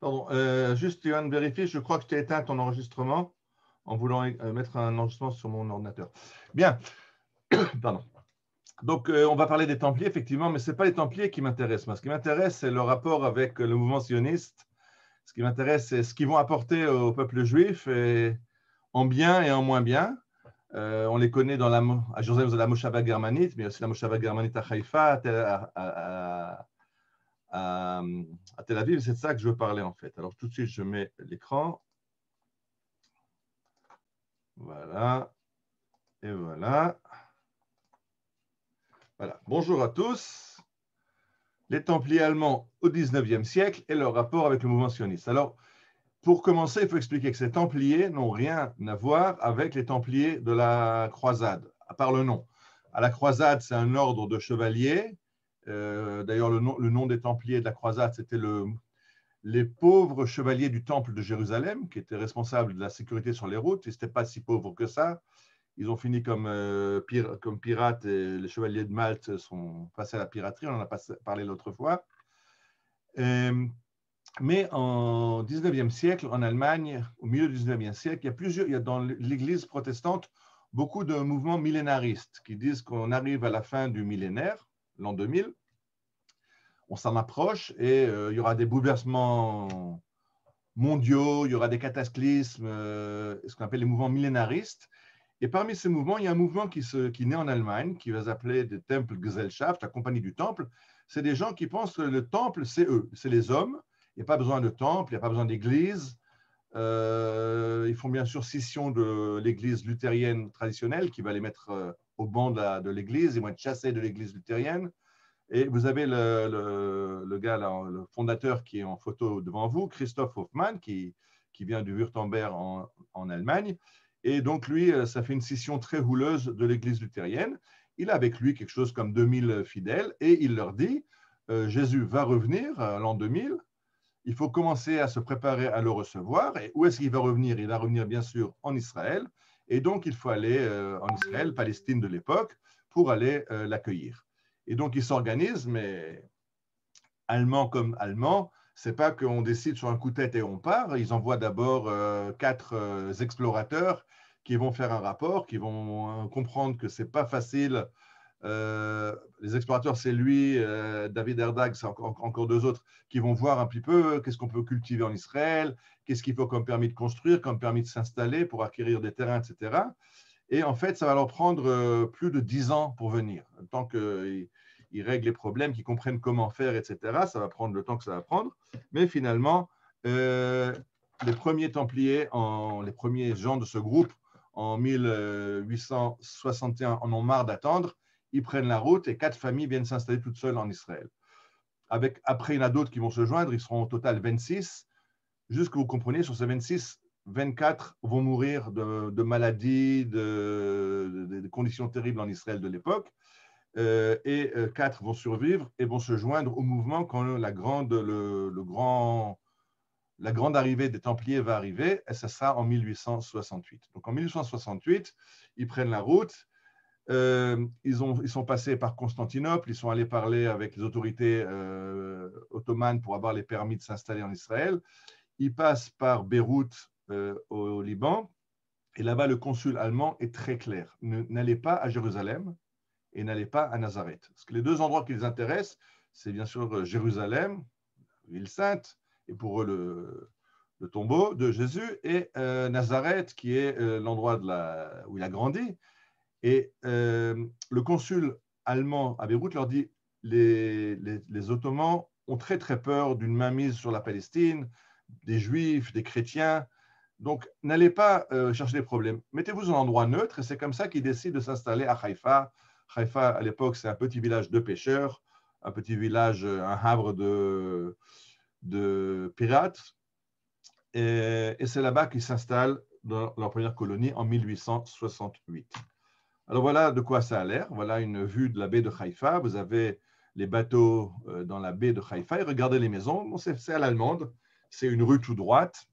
Pardon, juste, Yoann, vérifie, je crois que tu as éteint ton enregistrement en voulant mettre un enregistrement sur mon ordinateur. Bien, pardon. Donc, on va parler des Templiers, effectivement, mais ce n'est pas les Templiers qui m'intéressent. Moi, ce qui m'intéresse, c'est le rapport avec le mouvement sioniste. Ce qui m'intéresse, c'est ce qu'ils vont apporter au peuple juif, et en bien et en moins bien. On les connaît à Jérusalem, la Moshava germanite, mais aussi la Moshava germanite à Haïfa, à, à Tel Aviv. C'est de ça que je veux parler, en fait. Alors, tout de suite, je mets l'écran. Voilà. Et voilà. Voilà. Bonjour à tous. Les Templiers allemands au XIXe siècle et leur rapport avec le mouvement sioniste. Alors, pour commencer, il faut expliquer que ces Templiers n'ont rien à voir avec les Templiers de la croisade, à part le nom. À la croisade, c'est un ordre de chevaliers. D'ailleurs, le nom des Templiers de la croisade, c'était les pauvres chevaliers du temple de Jérusalem, qui étaient responsables de la sécurité sur les routes. Ils n'étaient pas si pauvres que ça. Ils ont fini comme pirates, et les chevaliers de Malte sont passés à la piraterie, on en a parlé l'autre fois. Mais en 19e siècle, en Allemagne, au milieu du 19e siècle, il y a dans l'Église protestante beaucoup de mouvements millénaristes qui disent qu'on arrive à la fin du millénaire, l'an 2000, on s'en approche et il y aura des bouleversements mondiaux, il y aura des cataclysmes, ce qu'on appelle les mouvements millénaristes. Et parmi ces mouvements, il y a un mouvement qui naît en Allemagne, qui va s'appeler des Tempelgesellschaft, la compagnie du temple. C'est des gens qui pensent que le temple, c'est eux, c'est les hommes. Il n'y a pas besoin de temple, il n'y a pas besoin d'église. Ils font bien sûr scission de l'église luthérienne traditionnelle, qui va les mettre au banc de l'église. Ils vont être chassés de l'église luthérienne. Et vous avez le gars, là, le fondateur qui est en photo devant vous, Christoph Hoffmann, qui vient du Württemberg en Allemagne. Et donc, lui, ça fait une scission très houleuse de l'église luthérienne. Il a avec lui quelque chose comme 2000 fidèles et il leur dit Jésus va revenir l'an 2000. Il faut commencer à se préparer à le recevoir. Et où est-ce qu'il va revenir? Il va revenir, bien sûr, en Israël. Et donc, il faut aller en Israël, Palestine de l'époque, pour aller l'accueillir. Et donc, ils s'organisent, mais allemand comme allemand, c'est pas qu'on décide sur un coup de tête et on part. Ils envoient d'abord 4 explorateurs qui vont faire un rapport, qui vont comprendre que c'est pas facile. Les explorateurs, c'est lui, David Erdag, c'est encore 2 autres qui vont voir un petit peu qu'est-ce qu'on peut cultiver en Israël, qu'est-ce qu'il faut comme permis de construire, comme permis de s'installer pour acquérir des terrains, etc. Et en fait, ça va leur prendre plus de 10 ans pour venir. Tant qu'ils règlent les problèmes, qu'ils comprennent comment faire, etc., ça va prendre le temps que ça va prendre. Mais finalement, les premiers Templiers, les premiers gens de ce groupe, en 1861, en ont marre d'attendre. Ils prennent la route et 4 familles viennent s'installer toutes seules en Israël. Après, il y en a d'autres qui vont se joindre. Ils seront au total 26. Juste que vous compreniez, sur ces 26, 24 vont mourir de maladies, de conditions terribles en Israël de l'époque, et 4 vont survivre et vont se joindre au mouvement quand la grande arrivée des Templiers va arriver, et ça sera en 1868. Donc en 1868, ils prennent la route. Ils sont passés par Constantinople, ils sont allés parler avec les autorités ottomanes pour avoir les permis de s'installer en Israël. Ils passent par Beyrouth au Liban, et là-bas, le consul allemand est très clair. N'allez pas à Jérusalem et n'allez pas à Nazareth. Parce que les 2 endroits qui les intéressent, c'est bien sûr Jérusalem, ville sainte, et pour eux le tombeau de Jésus, et Nazareth, qui est l'endroit où il a grandi. Et le consul allemand à Beyrouth leur dit les Ottomans ont très très peur d'une mainmise sur la Palestine, des Juifs, des chrétiens. Donc, n'allez pas chercher des problèmes. Mettez-vous en endroit neutre, et c'est comme ça qu'ils décident de s'installer à Haïfa. Haïfa, à l'époque, c'est un petit village de pêcheurs, un petit village, un havre de pirates. Et c'est là-bas qu'ils s'installent dans leur première colonie en 1868. Alors voilà de quoi ça a l'air. Voilà une vue de la baie de Haïfa. Vous avez les bateaux dans la baie de Haïfa et regardez les maisons. Bon, c'est à l'allemande. C'est une rue tout droite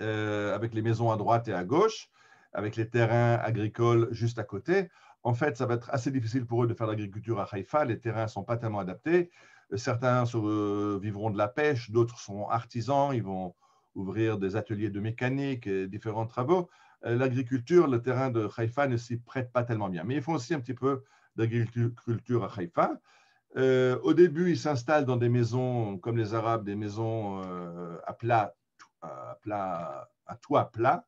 avec les maisons à droite et à gauche, avec les terrains agricoles juste à côté. En fait, ça va être assez difficile pour eux de faire l'agriculture à Haïfa. Les terrains ne sont pas tellement adaptés. Certains vivront de la pêche, d'autres sont artisans, ils vont ouvrir des ateliers de mécanique et différents travaux. L'agriculture, le terrain de Haïfa ne s'y prête pas tellement bien. Mais ils font aussi un petit peu d'agriculture à Haïfa. Au début, ils s'installent dans des maisons, comme les Arabes, des maisons à toit plat.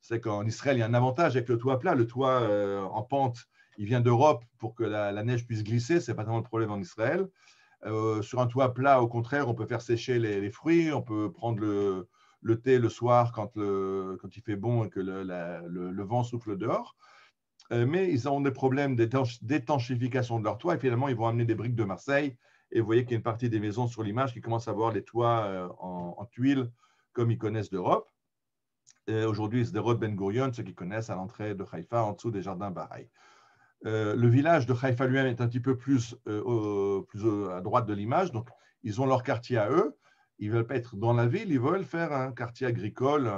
C'est qu'en Israël, il y a un avantage avec le toit plat. Le toit en pente, il vient d'Europe pour que la neige puisse glisser. Ce n'est pas tellement le problème en Israël. Sur un toit plat, au contraire, on peut faire sécher les fruits, on peut prendre le thé le soir quand il fait bon et que le vent souffle dehors. Mais ils ont des problèmes d'étanchéification de leur toit et finalement, ils vont amener des briques de Marseille. Et vous voyez qu'il y a une partie des maisons sur l'image qui commencent à avoir les toits en tuiles comme ils connaissent d'Europe. Aujourd'hui, c'est des routes Ben Gurion, ceux qui connaissent à l'entrée de Haïfa, en dessous des jardins Bahaï. Le village de Haïfa lui-même est un petit peu plus à droite de l'image. Donc, ils ont leur quartier à eux. Ils ne veulent pas être dans la ville, ils veulent faire un quartier agricole,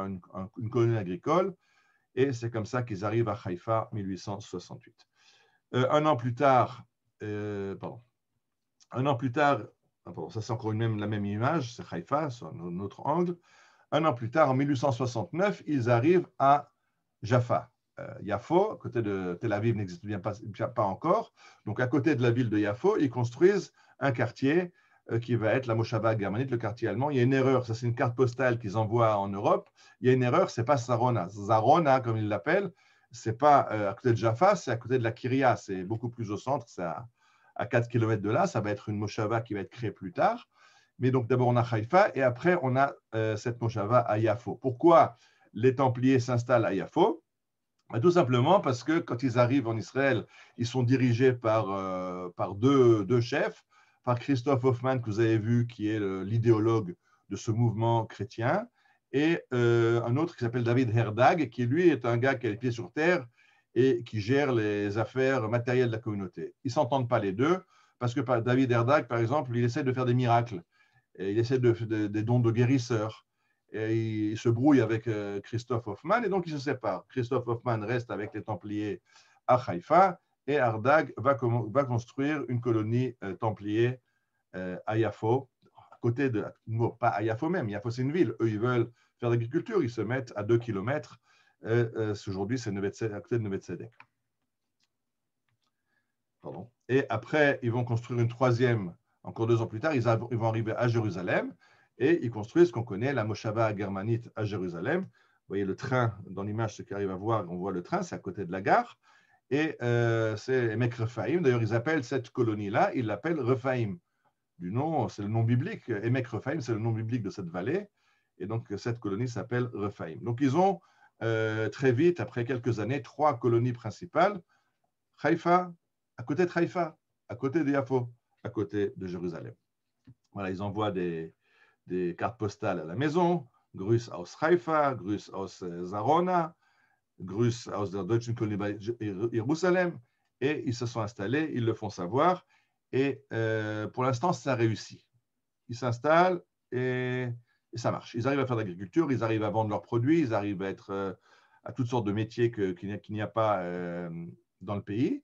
une colonie agricole. Et c'est comme ça qu'ils arrivent à Haïfa, 1868. Un an plus tard, ça c'est encore la même image, c'est Haïfa, c'est un autre angle. Un an plus tard, en 1869, ils arrivent à Jaffa. Yafo, à côté de Tel Aviv, n'existe bien pas encore. Donc, à côté de la ville de Yafo, ils construisent un quartier qui va être la Moshava germanite, le quartier allemand. Il y a une erreur, ça c'est une carte postale qu'ils envoient en Europe. Il y a une erreur, c'est pas Sarona. Zarona, comme ils l'appellent, c'est pas à côté de Jaffa, c'est à côté de la Kiria. C'est beaucoup plus au centre, c'est à 4 km de là. Ça va être une Moshava qui va être créée plus tard. Mais donc, d'abord, on a Haïfa et après, on a cette Moshava à Yafo. Pourquoi les Templiers s'installent à Yafo? Tout simplement parce que quand ils arrivent en Israël, ils sont dirigés par deux chefs, par Christoph Hoffmann, que vous avez vu, qui est l'idéologue de ce mouvement chrétien, et un autre qui s'appelle David Herdag, qui lui est un gars qui a les pieds sur terre et qui gère les affaires matérielles de la communauté. Ils ne s'entendent pas les deux, parce que David Herdag, par exemple, il essaie de faire des miracles, et il essaie des dons de guérisseurs. Et il se brouille avec Christoph Hoffmann et donc ils se séparent. Christoph Hoffmann reste avec les Templiers à Haïfa et Ardag va construire une colonie Templier à Yafo, à côté de, pas à Yafo même, Yafo c'est une ville, eux ils veulent faire de l'agriculture, ils se mettent à 2 km. Aujourd'hui c'est à côté de Neve Tzedek. Et après ils vont construire une troisième, encore 2 ans plus tard, ils vont arriver à Jérusalem. Et ils construisent ce qu'on connaît, la Moshava germanite à Jérusalem. Vous voyez le train, dans l'image, ceux qui arrivent à voir, on voit le train, c'est à côté de la gare. Et c'est Emek Rephaim. D'ailleurs, ils appellent cette colonie-là, ils l'appellent Rephaim. Du nom, c'est le nom biblique. Emek Rephaim, c'est le nom biblique de cette vallée. Et donc, cette colonie s'appelle Rephaim. Donc, ils ont très vite, après quelques années, 3 colonies principales. Haïfa, à côté de Haïfa, à côté de Yafo, à côté de Jérusalem. Voilà, ils envoient des cartes postales à la maison, Grüß aus Haifa, Grüß aus Zarona, Grüß aus der Deutschen Kolonie bei Jérusalem, et ils se sont installés, ils le font savoir, et pour l'instant, ça réussit. Ils s'installent et ça marche. Ils arrivent à faire de l'agriculture, ils arrivent à vendre leurs produits, ils arrivent à être à toutes sortes de métiers qu'il n'y a pas dans le pays.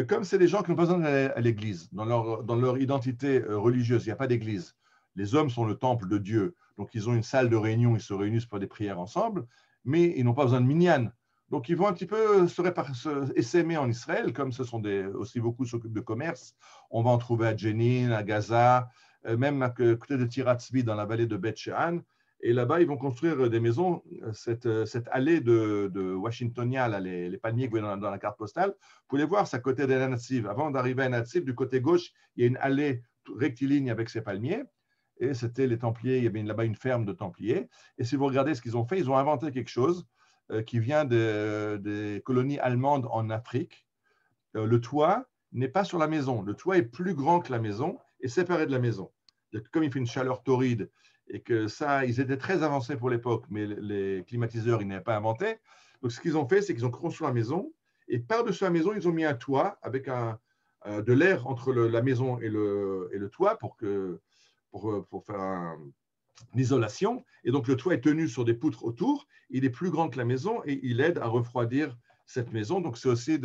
Comme c'est des gens qui n'ont pas besoin d'aller à l'église, dans leur identité religieuse, il n'y a pas d'église. Les hommes sont le temple de Dieu, donc ils ont une salle de réunion, ils se réunissent pour des prières ensemble, mais ils n'ont pas besoin de minyan. Donc ils vont un petit peu s'essaimer en Israël, comme ce sont aussi beaucoup s'occupent de commerce. On va en trouver à Jenin, à Gaza, même à côté de Tirat Tzvi, dans la vallée de Beth She'an. Et là-bas, ils vont construire des maisons, cette allée de Washingtonia, là, les palmiers que vous voyez dans la carte postale. Vous pouvez voir, c'est à côté de la Natsiv. Avant d'arriver à Natsiv, du côté gauche, il y a une allée rectiligne avec ces palmiers. Et c'était les Templiers, il y avait là-bas une ferme de Templiers. Et si vous regardez ce qu'ils ont fait, ils ont inventé quelque chose qui vient des colonies allemandes en Afrique. Le toit n'est pas sur la maison. Le toit est plus grand que la maison et séparé de la maison. Comme il fait une chaleur torride et que ça, ils étaient très avancés pour l'époque, mais les climatiseurs, ils n'avaient pas inventé. Donc, ce qu'ils ont fait, c'est qu'ils ont construit la maison et par-dessus la maison, ils ont mis un toit avec de l'air entre la maison et le toit pour faire une isolation. Et donc, le toit est tenu sur des poutres autour. Il est plus grand que la maison et il aide à refroidir cette maison. Donc, c'est aussi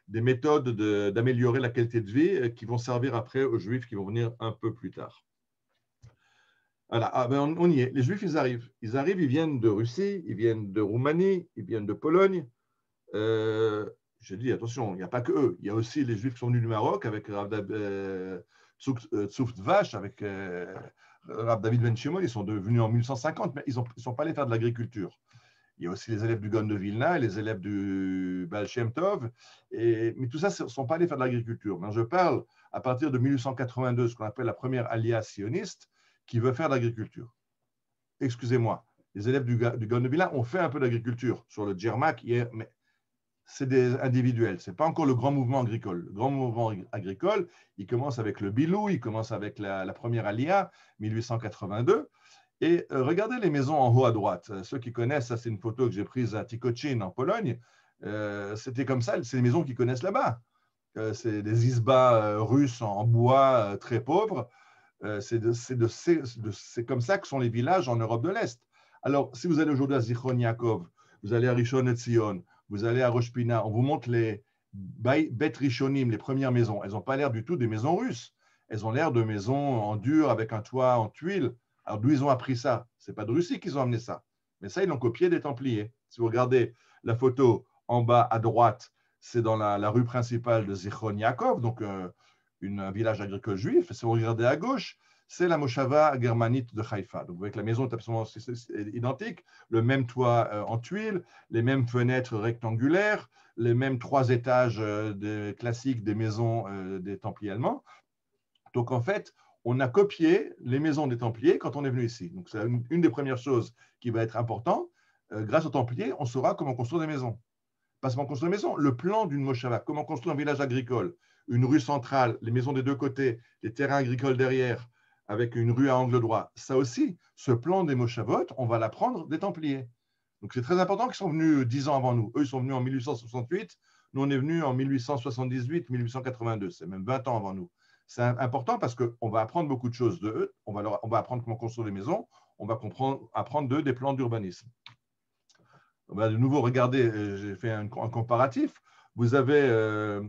des méthodes d'améliorer la qualité de vie qui vont servir après aux Juifs qui vont venir un peu plus tard. Voilà, on y est. Les Juifs, ils arrivent. Ils viennent de Russie, ils viennent de Roumanie, ils viennent de Pologne. Je dis, attention, il n'y a pas que eux. Il y a aussi les Juifs qui sont venus du Maroc avec Tzuf Dvash, avec Rav David Ben Shimon. Ils sont venus en 1150, mais ils ne sont pas allés faire de l'agriculture. Il y a aussi les élèves du Gaon de Vilna, les élèves du Baal Shem Tov. Mais tout ça, ne sont pas allés faire de l'agriculture. Je parle à partir de 1882, ce qu'on appelle la première Aliyah sioniste, qui veut faire de l'agriculture. Excusez-moi, les élèves du Gaon de Vilna ont fait un peu d'agriculture sur le Djermak hier, mais c'est des individuels. Ce n'est pas encore le grand mouvement agricole. Le grand mouvement agricole, il commence avec le Bilou, il commence avec la première Aliyah, 1882. Et regardez les maisons en haut à droite. Ceux qui connaissent, ça c'est une photo que j'ai prise à Tikocin en Pologne. C'était comme ça, c'est les maisons qu'ils connaissent là-bas. C'est des isbas russes en bois très pauvres. C'est comme ça que sont les villages en Europe de l'Est. Alors, si vous allez aujourd'hui à Zichron Yaakov, vous allez à Rishon LeZion, vous allez à Rosh Pina, on vous montre les Bet Rishonim, les premières maisons. Elles n'ont pas l'air du tout des maisons russes. Elles ont l'air de maisons en dur avec un toit en tuiles. Alors, d'où ils ont appris ça? Ce n'est pas de Russie qu'ils ont amené ça. Mais ça, ils l'ont copié des Templiers. Si vous regardez la photo en bas à droite, c'est dans la rue principale de Zichron Yaakov, donc un village agricole juif. Si vous regardez à gauche, c'est la Moshava germanite de Haïfa. Donc, vous voyez que la maison est absolument identique, le même toit en tuiles, les mêmes fenêtres rectangulaires, les mêmes 3 étages classiques des maisons des Templiers allemands. Donc, en fait, on a copié les maisons des Templiers quand on est venu ici. Donc, c'est une des premières choses qui va être importante. Grâce aux Templiers, on saura comment construire des maisons. Pas seulement construire des maisons, le plan d'une Moshava, comment construire un village agricole, une rue centrale, les maisons des deux côtés, les terrains agricoles derrière, avec une rue à angle droit. Ça aussi, ce plan des Moshavot, on va l'apprendre des Templiers. Donc, c'est très important qu'ils sont venus 10 ans avant nous. Eux, ils sont venus en 1868. Nous, on est venus en 1878, 1882. C'est même 20 ans avant nous. C'est important parce qu'on va apprendre beaucoup de choses d'eux. On va apprendre comment construire des maisons. On va apprendre d'eux des plans d'urbanisme. On va de nouveau regarder, j'ai fait un comparatif. Vous avez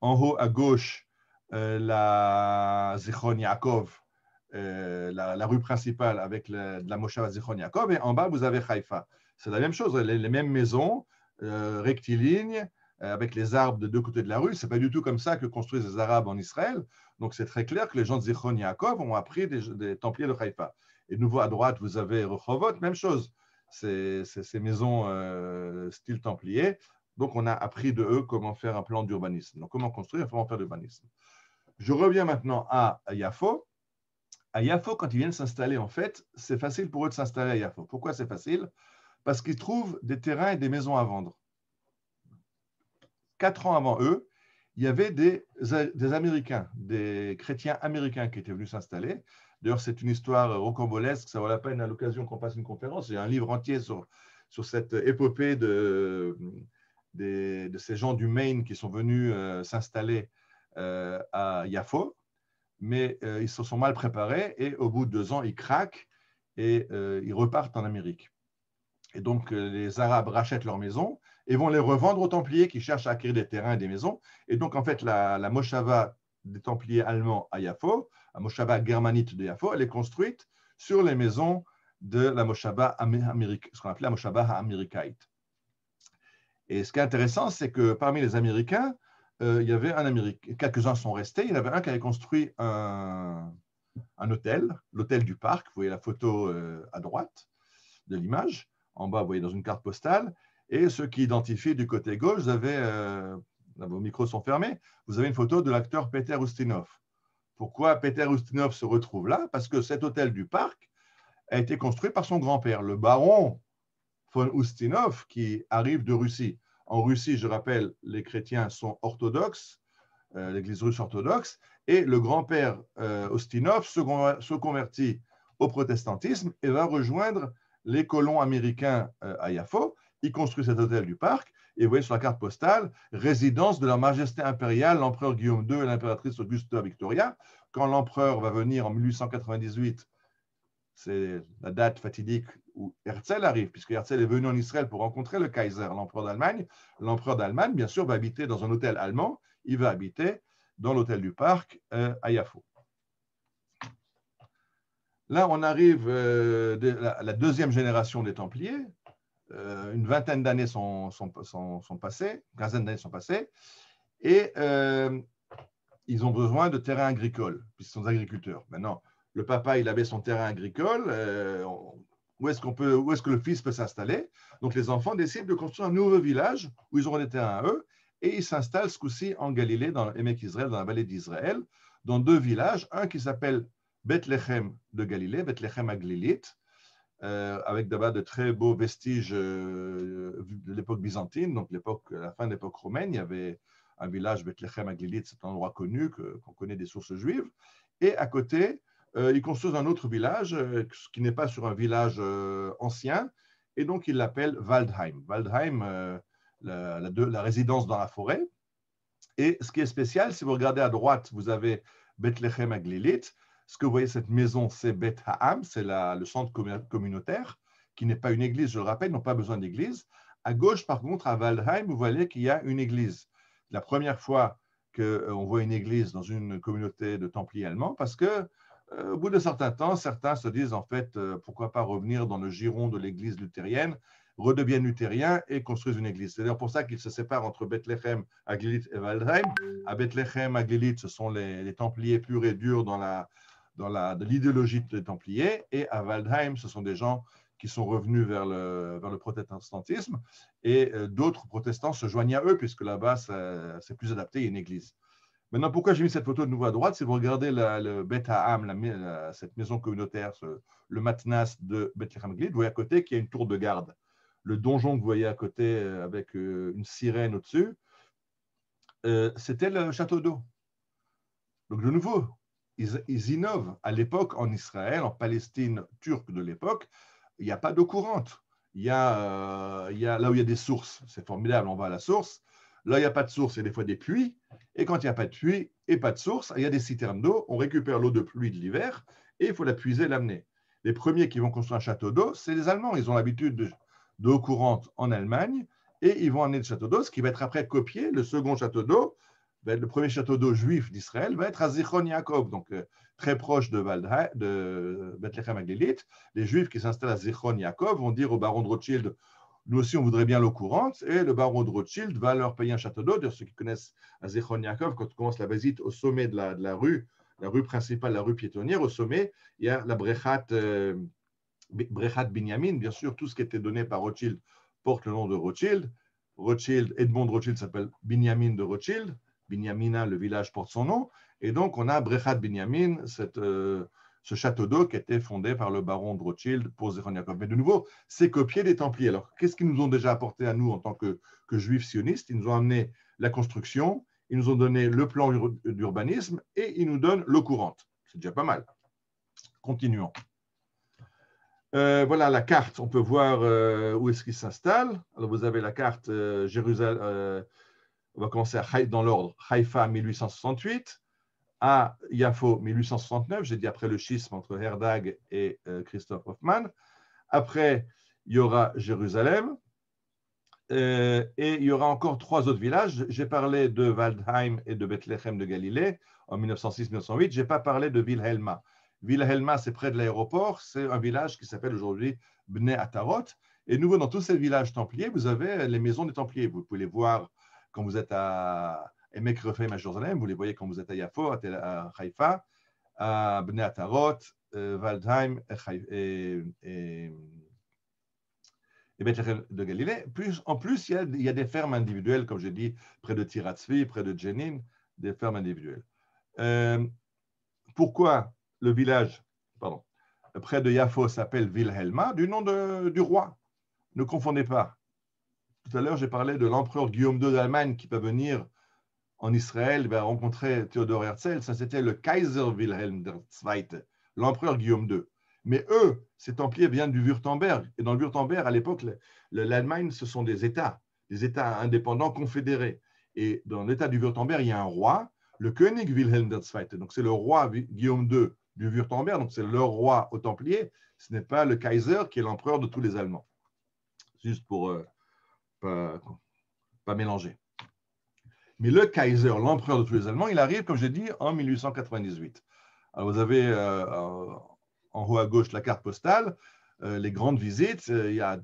en haut à gauche la Zichron Yaakov, la rue principale avec la Moshava Zichron Yaakov, et en bas, vous avez Haïfa. C'est la même chose, les mêmes maisons rectilignes, avec les arbres de deux côtés de la rue. Ce n'est pas du tout comme ça que construisent les Arabes en Israël. Donc, c'est très clair que les gens de Zichron Yaakov ont appris des Templiers de Haïfa. Et de nouveau, à droite, vous avez Rehovot, même chose. Ces maisons style Templier. Donc, on a appris de eux comment faire un plan d'urbanisme. Donc, comment construire, comment faire d'urbanisme. Je reviens maintenant à Yafo. À Yafo, quand ils viennent s'installer, en fait, c'est facile pour eux de s'installer à Yafo. Pourquoi c'est facile? Parce qu'ils trouvent des terrains et des maisons à vendre. 4 ans avant eux, il y avait des Américains, des chrétiens américains qui étaient venus s'installer. D'ailleurs, c'est une histoire rocambolesque. Ça vaut la peine à l'occasion qu'on fasse une conférence. Il y a un livre entier sur cette épopée de ces gens du Maine qui sont venus s'installer à Yafo. Mais ils se sont mal préparés et au bout de 2 ans, ils craquent et ils repartent en Amérique. Et donc, les Arabes rachètent leurs maisons et vont les revendre aux Templiers qui cherchent à acquérir des terrains et des maisons. Et donc, en fait, la Moshava des Templiers allemands à Yafo, la Moshava germanite de Yafo, elle est construite sur les maisons de la Moshava américaine, ce qu'on appelait la Moshava américaite. Et ce qui est intéressant, c'est que parmi les Américains, il y avait un Américain, quelques-uns sont restés, il y en avait un qui avait construit un hôtel, l'hôtel du parc, vous voyez la photo à droite de l'image, en bas, vous voyez dans une carte postale, et ceux qui identifient du côté gauche, vous avez, vos micros sont fermés, vous avez une photo de l'acteur Peter Ustinov. Pourquoi Peter Ustinov se retrouve là? Parce que cet hôtel du parc a été construit par son grand-père, le baron von Ustinov, qui arrive de Russie. En Russie, je rappelle, les chrétiens sont orthodoxes, l'église russe orthodoxe, et le grand-père Ustinov se convertit au protestantisme et va rejoindre les colons américains à Yafo. Il construit cet hôtel du parc, et vous voyez sur la carte postale, résidence de leur majesté impériale, l'empereur Guillaume II et l'impératrice Augusta Victoria. Quand l'empereur va venir en 1898 c'est la date fatidique où Herzl arrive, puisque Herzl est venu en Israël pour rencontrer le Kaiser, l'empereur d'Allemagne. L'empereur d'Allemagne, bien sûr, va habiter dans un hôtel allemand. Il va habiter dans l'hôtel du Parc à Yafo. Là, on arrive à la deuxième génération des Templiers. Une vingtaine d'années sont passées, une quinzaine d'années sont passées, et ils ont besoin de terrains agricoles, puisqu'ils sont agriculteurs. Maintenant, le papa, il avait son terrain agricole. Où est-ce que le fils peut s'installer? Donc, les enfants décident de construire un nouveau village où ils auront des terrains à eux, et ils s'installent ce coup-ci en Galilée, dans Emek Israël, dans la vallée d'Israël, dans deux villages, un qui s'appelle Bethléem de Galilée, Bethléem Aglilit, avec d'abord de très beaux vestiges de l'époque byzantine, donc la fin de l'époque romaine. Il y avait un village, Bethléem Aglilit, c'est un endroit connu qu'on connaît des sources juives. Et à côté, ils construisent un autre village qui n'est pas sur un village ancien, et donc ils l'appellent Waldheim. Waldheim, la résidence dans la forêt. Et ce qui est spécial, si vous regardez à droite, vous avez Bethléem Aglilit. Ce que vous voyez, cette maison, c'est Beth Ha'am, c'est le centre communautaire, qui n'est pas une église, je le rappelle, ils n'ont pas besoin d'église. À gauche, par contre, à Waldheim, vous voyez qu'il y a une église. La première fois qu'on voit une église dans une communauté de Templiers allemands, parce que au bout de certain temps, certains se disent, en fait, pourquoi pas revenir dans le giron de l'église luthérienne, redeviennent luthériens et construisent une église. C'est d'ailleurs pour ça qu'ils se séparent entre Bethléem, Aglilit et Waldheim. À Bethléem, Aglilit, ce sont les Templiers purs et durs de l'idéologie des Templiers, et à Waldheim, ce sont des gens qui sont revenus vers le protestantisme, et d'autres protestants se joignent à eux, puisque là-bas, c'est plus adapté, il y a une église. Maintenant, pourquoi j'ai mis cette photo de nouveau à droite? Si vous regardez le Beth Ha'am, cette maison communautaire, le matnas de Bethléem Aglilit, vous voyez à côté qu'il y a une tour de garde. Le donjon que vous voyez à côté avec une sirène au-dessus, c'était le château d'eau. Donc, de nouveau, ils innovent. À l'époque, en Israël, en Palestine turque de l'époque, il n'y a pas d'eau courante. Il y a là où il y a des sources, c'est formidable, on va à la source. Là, il n'y a pas de source, il y a des fois des pluies. Et quand il n'y a pas de pluie et pas de source, il y a des citernes d'eau. On récupère l'eau de pluie de l'hiver et il faut la puiser et l'amener. Les premiers qui vont construire un château d'eau, c'est les Allemands. Ils ont l'habitude d'eau courante en Allemagne et ils vont amener le château d'eau, ce qui va être après copié. Le second château d'eau, le premier château d'eau juif d'Israël, va être à Zichron Yaakov, donc très proche de Bethléem Aglilit. Les Juifs qui s'installent à Zichron Yaakov vont dire au baron de Rothschild, nous aussi on voudrait bien l'eau courante, et le baron de Rothschild va leur payer un château d'eau. D'ailleurs, ceux qui connaissent à Zichron Yaakov, quand on commence la visite au sommet de la rue principale, la rue piétonnière, au sommet, il y a la Brechat Binyamin, bien sûr, tout ce qui était donné par Rothschild porte le nom de Rothschild. Edmond de Rothschild s'appelle Binyamin de Rothschild. Binyamina, le village porte son nom. Et donc, on a Brechat Binyamin, ce château d'eau qui a été fondé par le baron de Rothschild pour Zichron Yaakov. Mais de nouveau, c'est copié des Templiers. Alors, qu'est-ce qu'ils nous ont déjà apporté à nous en tant que juifs sionistes? Ils nous ont amené la construction, ils nous ont donné le plan d'urbanisme et ils nous donnent l'eau courante. C'est déjà pas mal. Continuons. Voilà la carte. On peut voir où est-ce qu'ils s'installent. Alors, vous avez la carte Jérusalem. On va commencer dans l'ordre. Haïfa, 1868. À Yafo, 1869. J'ai dit après le schisme entre Herdag et Christoph Hoffmann. Après, il y aura Jérusalem. Et il y aura encore 3 autres villages. J'ai parlé de Waldheim et de Bethléem de Galilée en 1906-1908. Je n'ai pas parlé de Wilhelma. Wilhelma, c'est près de l'aéroport. C'est un village qui s'appelle aujourd'hui Bnei Atarot. Et nouveau, dans tous ces villages templiers, vous avez les maisons des templiers. Vous pouvez les voir quand vous êtes à Emek Rephaim à Jérusalem. Vous les voyez quand vous êtes à Yafo, à Haïfa, à Bnei Atarot, Waldheim et Bethléem de Galilée. En plus, il y a des fermes individuelles, comme j'ai dit, près de Tiratzvi, près de Jenin, des fermes individuelles. Pourquoi le village, près de Yafo s'appelle Wilhelma? Du nom du roi. Ne confondez pas. Tout à l'heure, j'ai parlé de l'empereur Guillaume II d'Allemagne qui peut venir en Israël, il va rencontrer Théodore Herzl. Ça, c'était le Kaiser Wilhelm II, l'empereur Guillaume II. Mais eux, ces Templiers viennent du Wurtemberg. Et dans le Wurtemberg, à l'époque, l'Allemagne, ce sont des États indépendants confédérés. Et dans l'État du Wurtemberg, il y a un roi, le König Wilhelm II. Donc, c'est le roi Guillaume II du Wurtemberg, donc c'est le roi aux Templiers, ce n'est pas le Kaiser qui est l'empereur de tous les Allemands. Juste pour pas mélanger. Mais le Kaiser, l'empereur de tous les Allemands, il arrive, comme j'ai dit, en 1898. Alors vous avez en haut à gauche la carte postale, les grandes visites. Il y a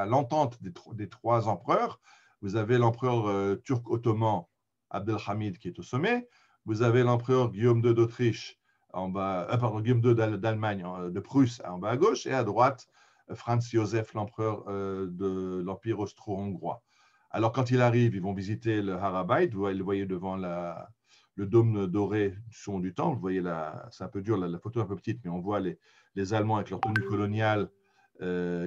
l'entente des trois empereurs. Vous avez l'empereur turc ottoman Abdelhamid qui est au sommet. Vous avez l'empereur Guillaume II d'Autriche en bas, Guillaume II d'Allemagne, de Prusse en bas à gauche, et à droite Franz Joseph, l'empereur de l'Empire austro-hongrois. Alors, quand il arrive, ils vont visiter le Harabait. Vous le voyez devant le dôme doré du son du temple. Vous voyez, c'est un peu dur, la photo est un peu petite, mais on voit les Allemands avec leur tenue coloniale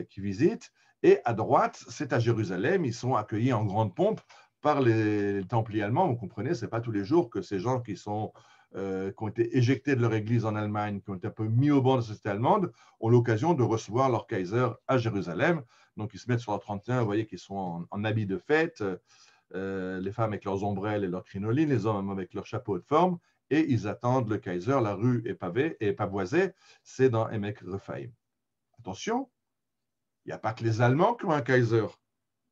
qui visitent. Et à droite, c'est à Jérusalem. Ils sont accueillis en grande pompe par les Templiers allemands. Vous comprenez, ce n'est pas tous les jours que ces gens qui ont été éjectés de leur église en Allemagne, qui ont été un peu mis au banc de la société allemande, ont l'occasion de recevoir leur Kaiser à Jérusalem. Donc, ils se mettent sur leur 31, vous voyez qu'ils sont en habits de fête, les femmes avec leurs ombrelles et leurs crinolines, les hommes avec leurs chapeaux de forme, et ils attendent le Kaiser. La rue est pavée et pavoisée, c'est dans Emek Rephaim. Attention, il n'y a pas que les Allemands qui ont un Kaiser.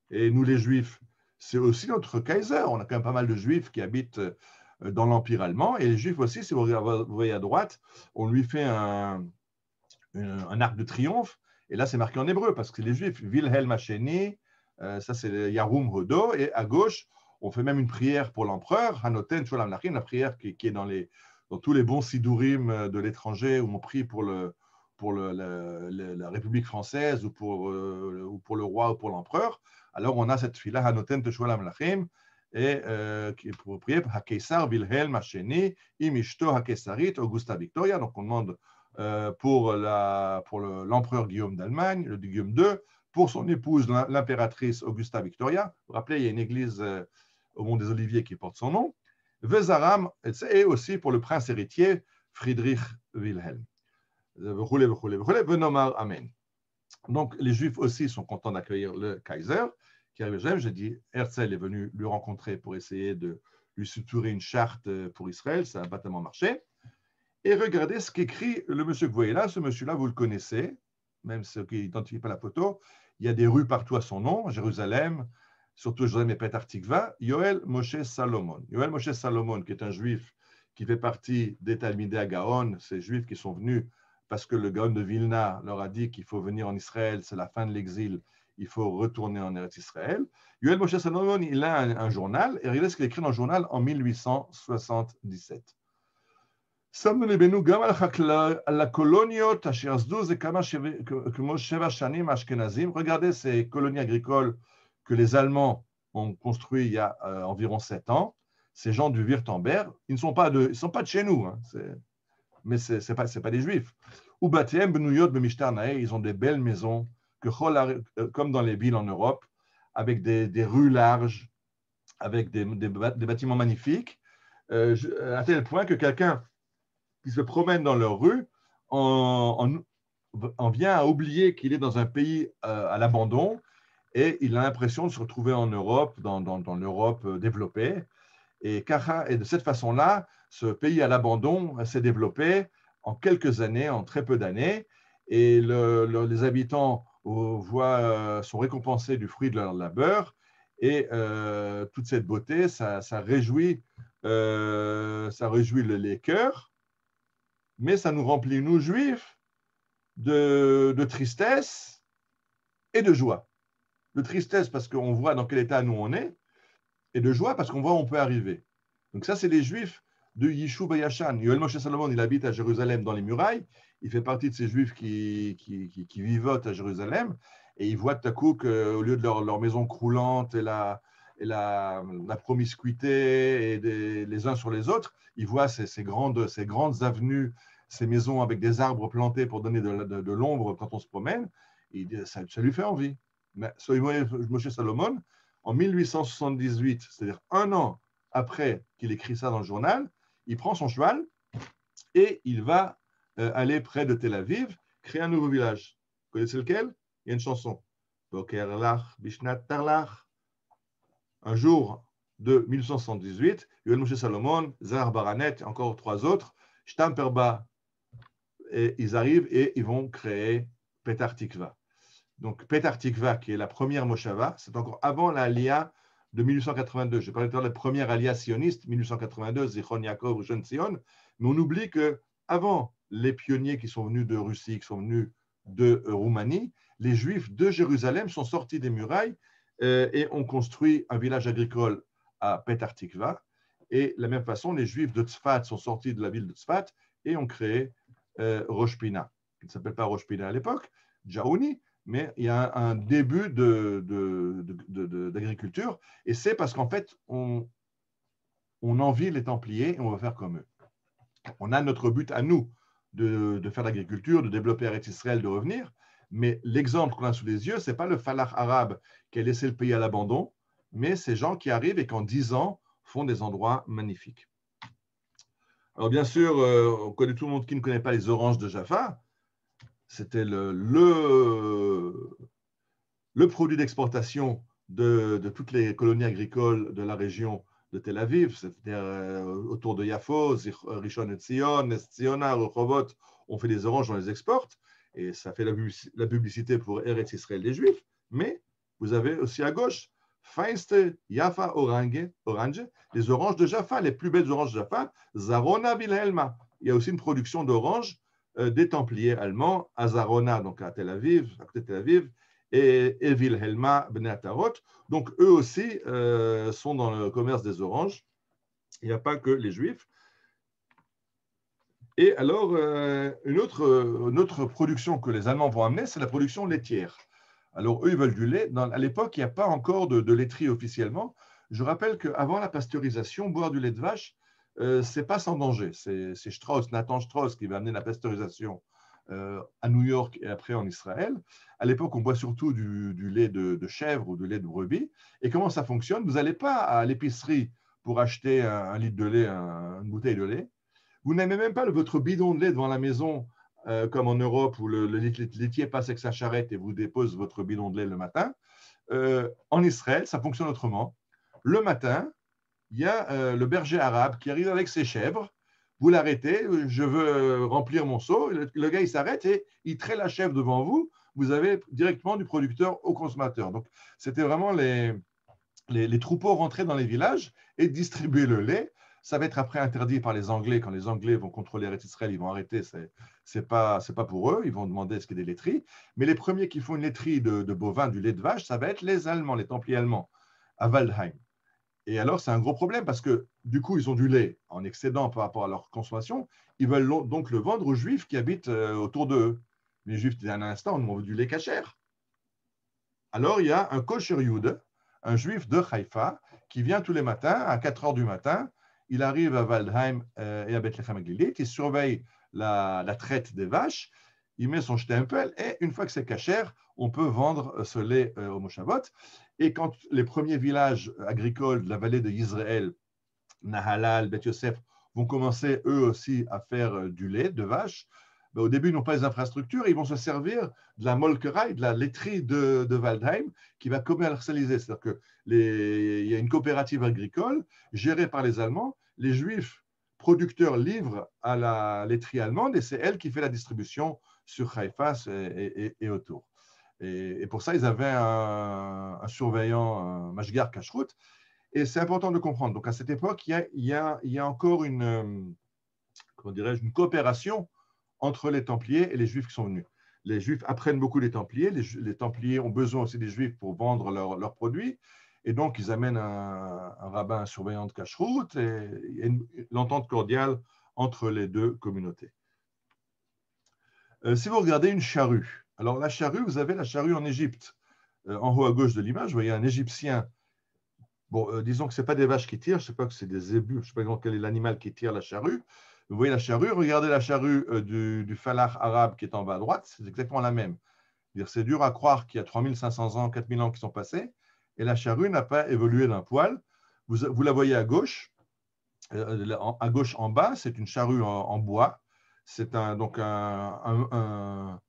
Et nous, les Juifs, c'est aussi notre Kaiser. On a quand même pas mal de Juifs qui habitent dans l'Empire allemand. Et les Juifs aussi, si vous voyez à droite, on lui fait un arc de triomphe. Et là, c'est marqué en hébreu parce que les Juifs, Wilhelm Hasheni, ça c'est Yarum Hodo. Et à gauche, on fait même une prière pour l'empereur, Hanoten Sholem Lachim, la prière qui est dans tous les bons sidourim de l'étranger où on prie pour la République française ou pour le roi ou pour l'empereur. Alors, on a cette fila Hanoten Teshulam Lachim, et qui est pour prier pour Hakeisar Wilhelm Hasheni, Imishto Hakeisarit Augusta Victoria. Donc, on demande pour l'empereur Guillaume d'Allemagne, le Guillaume II, pour son épouse, l'impératrice Augusta Victoria. Vous vous rappelez, il y a une église au Mont des Oliviers qui porte son nom. Vezaram, et aussi pour le prince héritier Friedrich Wilhelm. Venomar Amen. Donc, les Juifs aussi sont contents d'accueillir le Kaiser qui arrive à Jérusalem. J'ai dit, Herzl est venu lui rencontrer pour essayer de lui structurer une charte pour Israël. Ça n'a pas tellement marché. Et regardez ce qu'écrit le monsieur que vous voyez là. Ce monsieur-là, vous le connaissez, même ceux qui n'identifient pas la photo. Il y a des rues partout à son nom, Jérusalem, surtout Jérusalem et Petar Tikva, Yoel Moshe Salomon. Yoel Moshe Salomon, qui est un juif qui fait partie des Talmidei Gaon, ces juifs qui sont venus parce que le Gaon de Vilna leur a dit qu'il faut venir en Israël, c'est la fin de l'exil, il faut retourner en Eretz Israël. Yoel Moshe Salomon, il a un journal, et regardez ce qu'il écrit dans le journal en 1877. שמנו ליבנו גם על הקולוניות אשר עשדו זה כמו 7 שנים האשכנזים. Regardez ces colonies agricoles que les Allemands ont construites il y a environ 7 ans. Ces gens du Wurtemberg, ils ne sont pas de chez nous, hein, mais ce n'est pas des Juifs. Ubatiem benuyot bemishtar nae, ils ont des belles maisons, comme dans les villes en Europe, avec des rues larges, avec des bâtiments magnifiques, à tel point que quelqu'un qui se promène dans leur rue en vient à oublier qu'il est dans un pays à l'abandon et il a l'impression de se retrouver en Europe, dans l'Europe développée. Et de cette façon-là, ce pays à l'abandon s'est développé en quelques années, en très peu d'années, et les habitants sont récompensés du fruit de leur labeur, et toute cette beauté, ça réjouit les cœurs, mais ça nous remplit, nous juifs, de tristesse et de joie. De tristesse parce qu'on voit dans quel état nous on est, et de joie parce qu'on voit où on peut arriver. Donc ça, c'est les juifs de Yishuv Yashan. Yoel Moshe Salomon, il habite à Jérusalem dans les murailles, il fait partie de ces juifs qui vivotent à Jérusalem, et il voit tout à coup qu'au lieu de leur maison croulante et la promiscuité et les uns sur les autres, il voit ces grandes avenues, ces maisons avec des arbres plantés pour donner de l'ombre quand on se promène, et ça lui fait envie. Mais Moshe Salomon, en 1878, c'est-à-dire 1 an après qu'il écrit ça dans le journal, il prend son cheval et il va aller près de Tel Aviv, créer un nouveau village. Vous connaissez lequel? Il y a une chanson. Un jour de 1878, Yoel Moshe Salomon, Zahar Baranet et encore 3 autres, Shtam Perba, et ils arrivent et ils vont créer Petar Tikva. Donc, Petar Tikva, qui est la première Moshava, c'est encore avant l'Aliyah de 1882. J'ai parlé de la première Aliyah sioniste, 1882, Zichron Yaakov, Rishon Tzion, mais on oublie qu'avant les pionniers qui sont venus de Russie, qui sont venus de Roumanie, les Juifs de Jérusalem sont sortis des murailles et ont construit un village agricole à Petar Tikva. Et de la même façon, les Juifs de Tzfat sont sortis de la ville de Tzfat et ont créé Rosh Pina, qui ne s'appelle pas Rosh Pina à l'époque, Jaouni, mais il y a un début d'agriculture, et c'est parce qu'en fait, on envie les Templiers et on va faire comme eux. On a notre but à nous de faire l'agriculture, de développer Eretz Israël, de revenir, mais l'exemple qu'on a sous les yeux, ce n'est pas le falach arabe qui a laissé le pays à l'abandon, mais ces gens qui arrivent et qu'en 10 ans font des endroits magnifiques. Alors bien sûr, on connaît tout le monde qui ne connaît pas les oranges de Jaffa. C'était le produit d'exportation de toutes les colonies agricoles de la région de Tel Aviv, c'est-à-dire autour de Yafo, Rishon LeZion, Ness Ziona, Rehovot, on fait des oranges, on les exporte, et ça fait la publicité pour Eretz Israël des Juifs, mais vous avez aussi à gauche, Feinste Jaffa Orange, les oranges de Jaffa, les plus belles oranges de Jaffa, Zarona Wilhelma. Il y a aussi une production d'oranges des Templiers allemands, à Zarona, donc à Tel Aviv, à côté de Tel Aviv, et Wilhelma Bnei Atarot. Donc, eux aussi sont dans le commerce des oranges. Il n'y a pas que les Juifs. Et alors, une autre production que les Allemands vont amener, c'est la production laitière. Alors, eux, ils veulent du lait. À l'époque, il n'y a pas encore de laiterie officiellement. Je rappelle qu'avant la pasteurisation, boire du lait de vache, ce n'est pas sans danger. C'est Strauss, Nathan Strauss, qui va amener la pasteurisation à New York et après en Israël. À l'époque, on boit surtout du lait de chèvre ou du lait de brebis. Et comment ça fonctionne? Vous n'allez pas à l'épicerie pour acheter un litre de lait, une bouteille de lait. Vous n'avez même pas votre bidon de lait devant la maison, comme en Europe, où le laitier passe avec sa charrette et vous dépose votre bidon de lait le matin. En Israël, ça fonctionne autrement. Le matin, il y a le berger arabe qui arrive avec ses chèvres. Vous l'arrêtez, je veux remplir mon seau. Le gars, il s'arrête et il traite la chèvre devant vous. Vous avez directement du producteur au consommateur. Donc, c'était vraiment les troupeaux rentraient dans les villages et distribuaient le lait. Ça va être après interdit par les Anglais. Quand les Anglais vont contrôler Eretz Israël, ils vont arrêter. C'est pas pour eux. Ils vont demander est-ce qu'il y a des laiteries. Mais les premiers qui font une laiterie de bovins, du lait de vache, ça va être les Allemands, les Templiers allemands, à Waldheim. Et alors, c'est un gros problème parce que du coup, ils ont du lait en excédent par rapport à leur consommation. Ils veulent donc le vendre aux Juifs qui habitent autour d'eux. Les Juifs disent un instant, nous on veut du lait cachère. Alors, il y a un kosher Yud, un Juif de Haïfa, qui vient tous les matins à 4 heures du matin. Il arrive à Waldheim et à Bethlehem Galilit. Il surveille la traite des vaches. Il met son stempel et une fois que c'est cachère, on peut vendre ce lait au Moshavot. Et quand les premiers villages agricoles de la vallée de Israël, Nahalal, Beth Yosef, vont commencer eux aussi à faire du lait de vache, ben, au début, ils n'ont pas les infrastructures, ils vont se servir de la molkerei, de la laiterie de Waldheim, qui va commercialiser. C'est-à-dire qu'il y a une coopérative agricole gérée par les Allemands. Les Juifs producteurs livrent à la laiterie allemande et c'est elle qui fait la distribution sur Haïfa et autour. Et pour ça, ils avaient un surveillant, un mashgar kashrut. Et c'est important de comprendre. Donc, à cette époque, il y a encore une coopération entre les Templiers et les Juifs qui sont venus. Les Juifs apprennent beaucoup des Templiers. Les Templiers ont besoin aussi des Juifs pour vendre leurs produits. Et donc, ils amènent un rabbin surveillant de kashrut et il y a l'entente cordiale entre les deux communautés. Si vous regardez une charrue, alors la charrue, vous avez la charrue en Égypte. En haut à gauche de l'image, vous voyez un Égyptien. Bon, disons que ce n'est pas des vaches qui tirent, je ne sais pas que c'est des zébus, je ne sais pas quel est l'animal qui tire la charrue. Vous voyez la charrue, regardez la charrue du falach arabe qui est en bas à droite, c'est exactement la même. C'est dur à croire qu'il y a 3500 ans, 4000 ans qui sont passés, et la charrue n'a pas évolué d'un poil. Vous la voyez à gauche en bas, c'est une charrue en bois. C'est donc une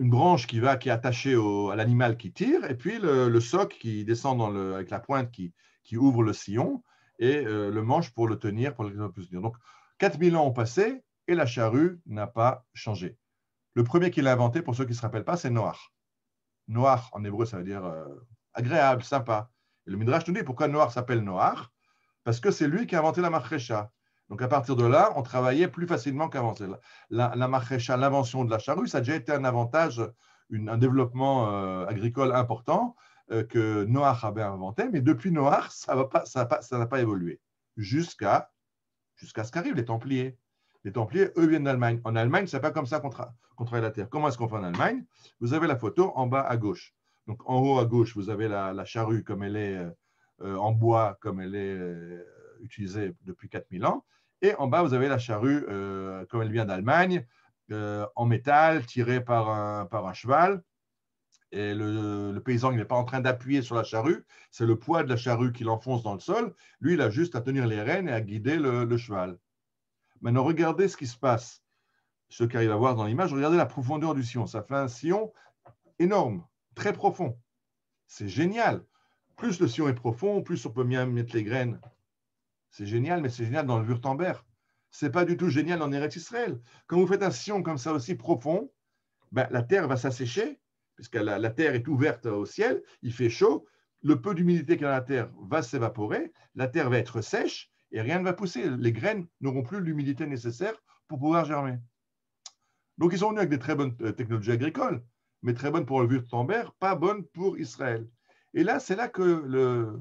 branche qui est attachée à l'animal qui tire, et puis le soc qui descend avec la pointe qui ouvre le sillon, et le manche pour le tenir, pour que ça puisse tenir. Donc, 4000 ans ont passé et la charrue n'a pas changé. Le premier qui l'a inventé, pour ceux qui ne se rappellent pas, c'est Noach. Noach, en hébreu, ça veut dire agréable, sympa. Et le Midrash nous dit pourquoi Noach s'appelle Noach, parce que c'est lui qui a inventé la marchecha. Donc à partir de là, on travaillait plus facilement qu'avant. La marchecha, l'invention de la charrue, ça a déjà été un avantage, un développement agricole important que Noach avait inventé, mais depuis Noach, ça n'a pas évolué jusqu'à ce qu'arrivent les Templiers. Les Templiers, eux, viennent d'Allemagne. En Allemagne, ce n'est pas comme ça qu'on travaille la terre. Comment est-ce qu'on fait en Allemagne? Vous avez la photo en bas à gauche. Donc en haut à gauche, vous avez la charrue comme elle est en bois, comme elle est utilisée depuis 4000 ans. Et en bas, vous avez la charrue comme elle vient d'Allemagne, en métal, tirée par un cheval. Et le paysan, il n'est pas en train d'appuyer sur la charrue, c'est le poids de la charrue qui l'enfonce dans le sol. Lui, il a juste à tenir les rênes et à guider le cheval. Maintenant, regardez ce qui se passe. Ceux qui arrivent à voir dans l'image, regardez la profondeur du sillon. Ça fait un sillon énorme, très profond. C'est génial. Plus le sillon est profond, plus on peut bien mettre les graines. C'est génial, mais c'est génial dans le Wurtemberg. Ce n'est pas du tout génial en Eretz Israël. Quand vous faites un sillon comme ça aussi profond, ben, la terre va s'assécher, puisque la terre est ouverte au ciel, il fait chaud, le peu d'humidité qu'il y a dans la terre va s'évaporer, la terre va être sèche et rien ne va pousser. Les graines n'auront plus l'humidité nécessaire pour pouvoir germer. Donc, ils sont venus avec des très bonnes technologies agricoles, mais très bonnes pour le Wurtemberg, pas bonnes pour Israël. Et là, c'est là que le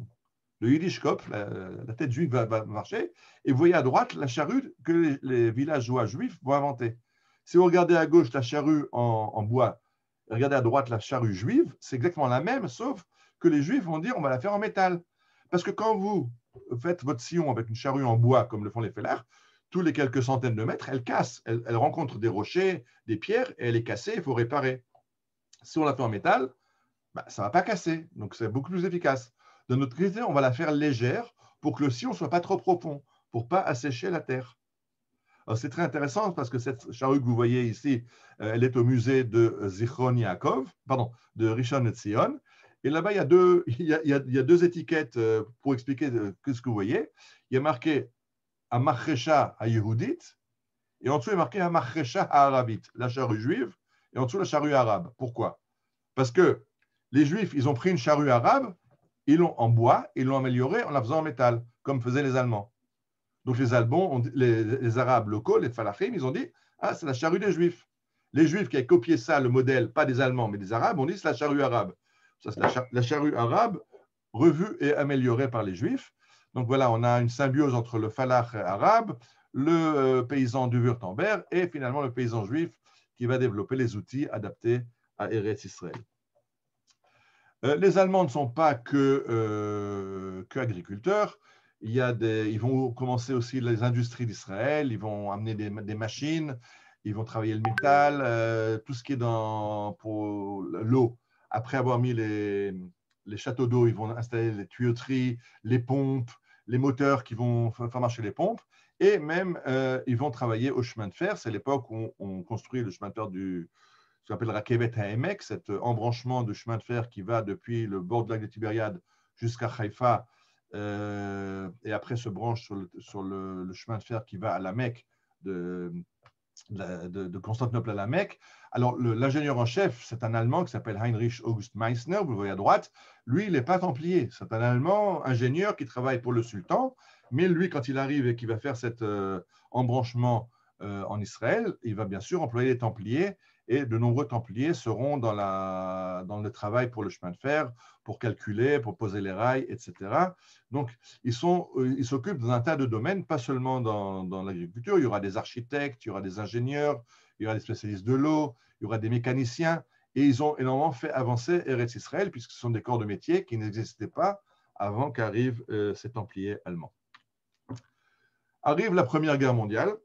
Yiddishkopf, la tête juive, va marcher. Et vous voyez à droite la charrue que les villageois juifs vont inventer. Si vous regardez à gauche la charrue en bois, et regardez à droite la charrue juive, c'est exactement la même, sauf que les juifs vont dire on va la faire en métal. Parce que quand vous faites votre sillon avec une charrue en bois, comme le font les fellers, tous les quelques centaines de mètres, elle casse. Elle rencontre des rochers, des pierres, et elle est cassée, il faut réparer. Si on la fait en métal, ben, ça ne va pas casser. Donc, c'est beaucoup plus efficace. De notre côté, on va la faire légère pour que le sillon ne soit pas trop profond, pour ne pas assécher la terre. C'est très intéressant parce que cette charrue que vous voyez ici, elle est au musée de Zichron Yaakov, pardon, de Rishon LeZion. Et là-bas, il y a deux étiquettes pour expliquer ce que vous voyez. Il y a marqué Amachresha à Yehudit, et en dessous, il y a marqué Amachresha à Arabit, la charrue juive, et en dessous, la charrue arabe. Pourquoi? Parce que les Juifs, ils ont pris une charrue arabe, ils l'ont en bois, ils l'ont améliorée en la faisant en métal, comme faisaient les Allemands. Donc les Allemands, les Arabes locaux, les Falachim, ils ont dit « Ah, c'est la charrue des Juifs ». Les Juifs qui avaient copié ça, le modèle, pas des Allemands, mais des Arabes, ont dit « C'est la charrue arabe ». Ça, c'est la charrue arabe revue et améliorée par les Juifs. Donc voilà, on a une symbiose entre le Falach arabe, le paysan du Wurtemberg et finalement le paysan juif qui va développer les outils adaptés à Eretz Israël. Les Allemands ne sont pas que agriculteurs. Ils vont commencer aussi les industries d'Israël. Ils vont amener des machines. Ils vont travailler le métal, tout ce qui est pour l'eau. Après avoir mis les châteaux d'eau, ils vont installer les tuyauteries, les pompes, les moteurs qui vont faire marcher les pompes. Et même, ils vont travailler au chemin de fer. C'est l'époque où on construit le chemin de fer ce qu'on appelle Rakevet HaEmek, cet embranchement de chemin de fer qui va depuis le bord du lac de Tibériade jusqu'à Haïfa, et après se branche sur le chemin de fer qui va à la Mecque, de Constantinople à la Mecque. Alors, l'ingénieur en chef, c'est un Allemand qui s'appelle Heinrich August Meissner, vous le voyez à droite. Lui, il n'est pas templier. C'est un Allemand ingénieur qui travaille pour le sultan. Mais lui, quand il arrive et qu'il va faire cet embranchement en Israël, il va bien sûr employer les templiers. Et de nombreux templiers seront dans le travail pour le chemin de fer, pour calculer, pour poser les rails, etc. Donc, ils s'occupent dans un tas de domaines, pas seulement dans l'agriculture. Il y aura des architectes, il y aura des ingénieurs, il y aura des spécialistes de l'eau, il y aura des mécaniciens. Et ils ont énormément fait avancer Eretz Israël, puisque ce sont des corps de métier qui n'existaient pas avant qu'arrivent ces templiers allemands. Arrive la Première Guerre mondiale.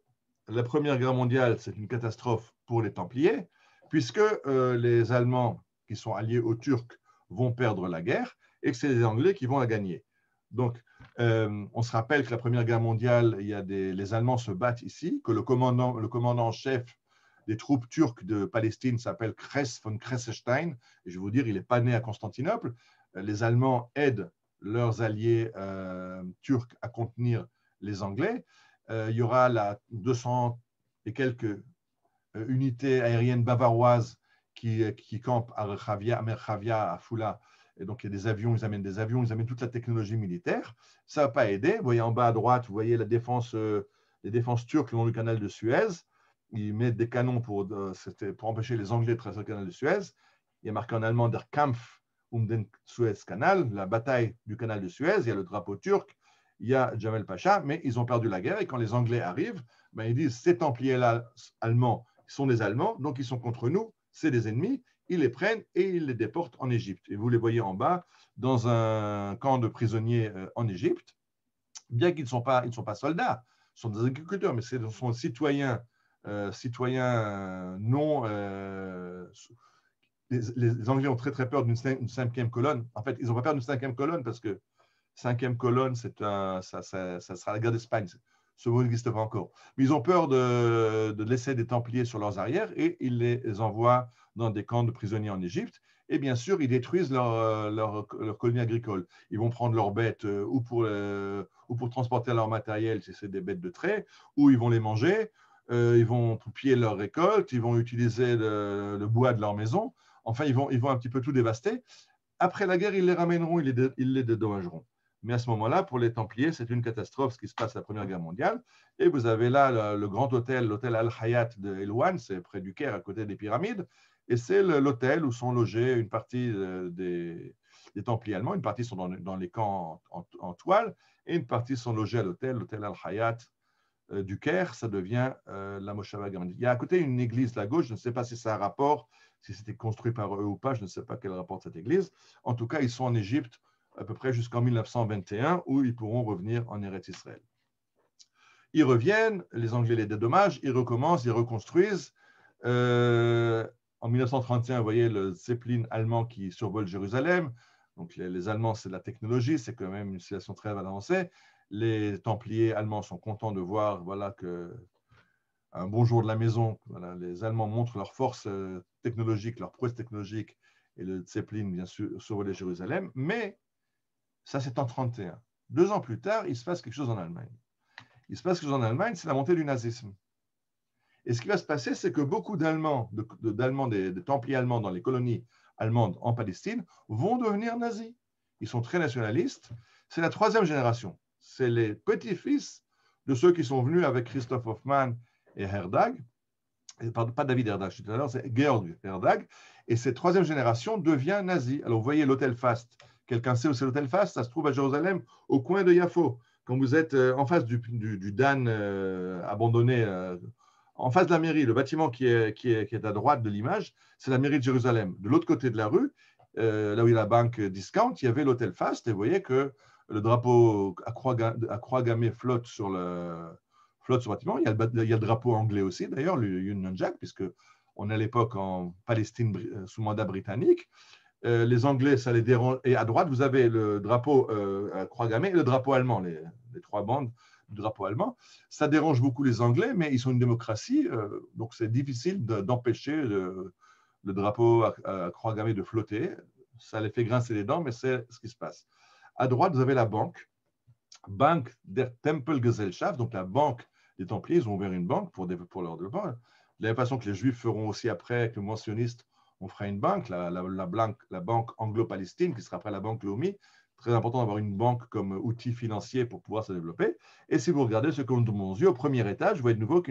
La Première Guerre mondiale, c'est une catastrophe pour les Templiers, puisque les Allemands, qui sont alliés aux Turcs, vont perdre la guerre et que c'est les Anglais qui vont la gagner. Donc, on se rappelle que la Première Guerre mondiale, les Allemands se battent ici, que le commandant en chef des troupes turques de Palestine s'appelle Kress von Kressestein. Et je vais vous dire, il n'est pas né à Constantinople. Les Allemands aident leurs alliés turcs à contenir les Anglais. il y aura 200 et quelques unités aériennes bavaroises qui campent à Merchavia, à Foula. Et donc, il y a des avions, ils amènent toute la technologie militaire. Ça ne va pas aider. Vous voyez en bas à droite, vous voyez les défenses turques le long du canal de Suez. Ils mettent des canons pour empêcher les Anglais de traverser le canal de Suez. Il y a marqué en allemand Der Kampf den Suez-Canal, la bataille du canal de Suez. Il y a le drapeau turc, il y a Jamal Pacha, mais ils ont perdu la guerre. Et quand les Anglais arrivent, ben, ils disent ces Templiers-là allemands sont des Allemands, donc ils sont contre nous, c'est des ennemis. Ils les prennent et ils les déportent en Égypte. Et vous les voyez en bas dans un camp de prisonniers en Égypte, bien qu'ils ne sont pas soldats, ce sont des agriculteurs, mais ce sont citoyens non. Les Anglais ont très très peur d'une cinquième colonne. En fait, ils n'ont pas peur d'une cinquième colonne parce que cinquième colonne, ça sera la guerre d'Espagne. Ce mot n'existe pas encore. Mais ils ont peur de laisser des Templiers sur leurs arrières et ils les envoient dans des camps de prisonniers en Égypte. Et bien sûr, ils détruisent leur colonie agricole. Ils vont prendre leurs bêtes ou pour transporter leur matériel, si c'est des bêtes de trait, ou ils vont les manger, ils vont piller leur récolte, ils vont utiliser le bois de leur maison. Enfin, ils vont un petit peu tout dévaster. Après la guerre, ils les ramèneront, ils les dédommageront. Mais à ce moment-là, pour les Templiers, c'est une catastrophe ce qui se passe à la Première Guerre mondiale. Et vous avez là le grand hôtel, l'hôtel Al-Hayat de Elouane, c'est près du Caire, à côté des pyramides. Et c'est l'hôtel où sont logés une partie des Templiers allemands. Une partie sont dans les camps en toile et une partie sont logés à l'hôtel Al-Hayat du Caire. Ça devient la Moshava Gamadi. Il y a à côté une église, la gauche, je ne sais pas si ça a un rapport, si c'était construit par eux ou pas, je ne sais pas quel rapport cette église. En tout cas, ils sont en Égypte à peu près jusqu'en 1921, où ils pourront revenir en Eretz Israël. Ils reviennent, les Anglais les dédommagent, ils recommencent, ils reconstruisent. En 1931, vous voyez le Zeppelin allemand qui survole Jérusalem. Donc les Allemands, c'est de la technologie, c'est quand même une situation très avancée. Les Templiers allemands sont contents de voir que un bon jour de la maison, les Allemands montrent leur force technologique, leur prouesse technologique, et le Zeppelin, bien sûr, survolait Jérusalem. Mais ça, c'est en 1931. 2 ans plus tard, il se passe quelque chose en Allemagne. Il se passe quelque chose en Allemagne, c'est la montée du nazisme. Et ce qui va se passer, c'est que beaucoup d'Allemands, des Templiers allemands dans les colonies allemandes en Palestine, vont devenir nazis. Ils sont très nationalistes. C'est la 3e génération. C'est les petits-fils de ceux qui sont venus avec Christoph Hoffmann et Herdag. Pas David Herdag, tout à l'heure, c'est Georg Herdag. Et cette 3e génération devient nazie. Alors, vous voyez l'hôtel Fast. Quelqu'un sait où c'est l'hôtel Fast? Ça se trouve à Jérusalem, au coin de Yafo. Quand vous êtes en face du Dan abandonné, en face de la mairie, le bâtiment qui est à droite de l'image, c'est la mairie de Jérusalem. De l'autre côté de la rue, là où il y a la banque Discount, il y avait l'hôtel Fast. Et vous voyez que le drapeau à croix gammée flotte sur le bâtiment. Il y a le drapeau anglais aussi, d'ailleurs, le Union Jack, puisque on est à l'époque en Palestine sous mandat britannique. Les Anglais, ça les dérange. Et à droite, vous avez le drapeau à croix gammée et le drapeau allemand, les 3 bandes du drapeau allemand. Ça dérange beaucoup les Anglais, mais ils sont une démocratie, donc c'est difficile d'empêcher le drapeau à croix gammée de flotter. Ça les fait grincer les dents, mais c'est ce qui se passe. À droite, vous avez la banque der Tempelgesellschaft, donc la banque des Templiers. Ils ont ouvert une banque pour leur développement. De la même façon que les Juifs feront aussi après, avec le mentionniste, on fera une banque, la banque anglo-palestine, qui sera après la banque Lomi. Très important d'avoir une banque comme outil financier pour pouvoir se développer. Et si vous regardez ce qu'on mon yeux, au premier étage, vous voyez de nouveau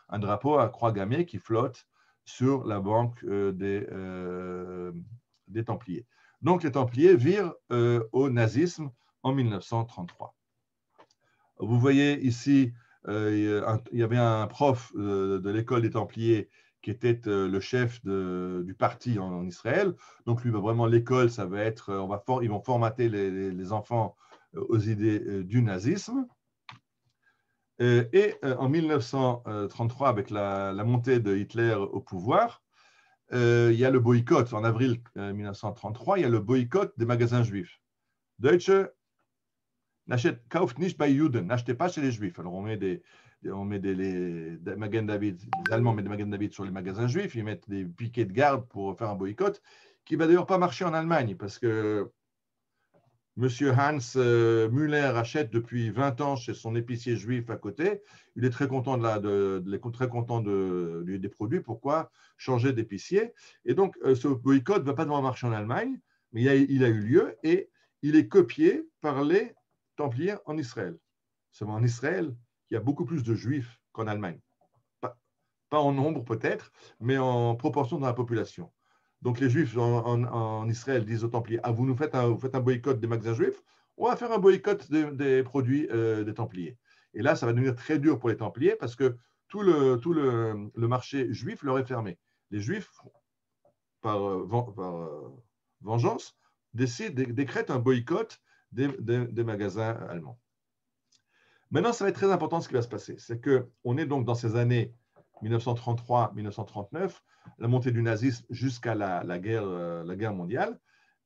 un drapeau à croix gammée qui flotte sur la banque des Templiers. Donc les Templiers virent au nazisme en 1933. Vous voyez ici, il y avait un prof de l'école des Templiers qui était le chef du parti en Israël. Donc lui, vraiment, l'école, ça va être, ils vont formater les enfants aux idées du nazisme. Et en 1933, avec la montée de Hitler au pouvoir, il y a le boycott. En avril 1933, il y a le boycott des magasins juifs. Deutsche kauft nicht bei Juden, n'achetez pas chez les Juifs. Alors on met des Magen David, les Allemands mettent des Magen David sur les magasins juifs, ils mettent des piquets de garde pour faire un boycott, qui va d'ailleurs pas marcher en Allemagne, parce que Monsieur Hans Müller achète depuis 20 ans chez son épicier juif à côté. Il est très content, très content des produits. Pourquoi changer d'épicier? Et donc, ce boycott ne va pas devoir marcher en Allemagne, mais il a eu lieu et il est copié par les Templiers en Israël. Seulement en Israël, il y a beaucoup plus de juifs qu'en Allemagne. Pas en nombre peut-être, mais en proportion dans la population. Donc les Juifs en Israël disent aux Templiers, ah, vous faites un boycott des magasins juifs, on va faire un boycott des produits des Templiers. Et là, ça va devenir très dur pour les Templiers parce que tout le marché juif leur est fermé. Les Juifs, par vengeance, décrètent un boycott des magasins allemands. Maintenant, ça va être très important ce qui va se passer. C'est qu'on est donc dans ces années 1933-1939, la montée du nazisme jusqu'à la guerre mondiale.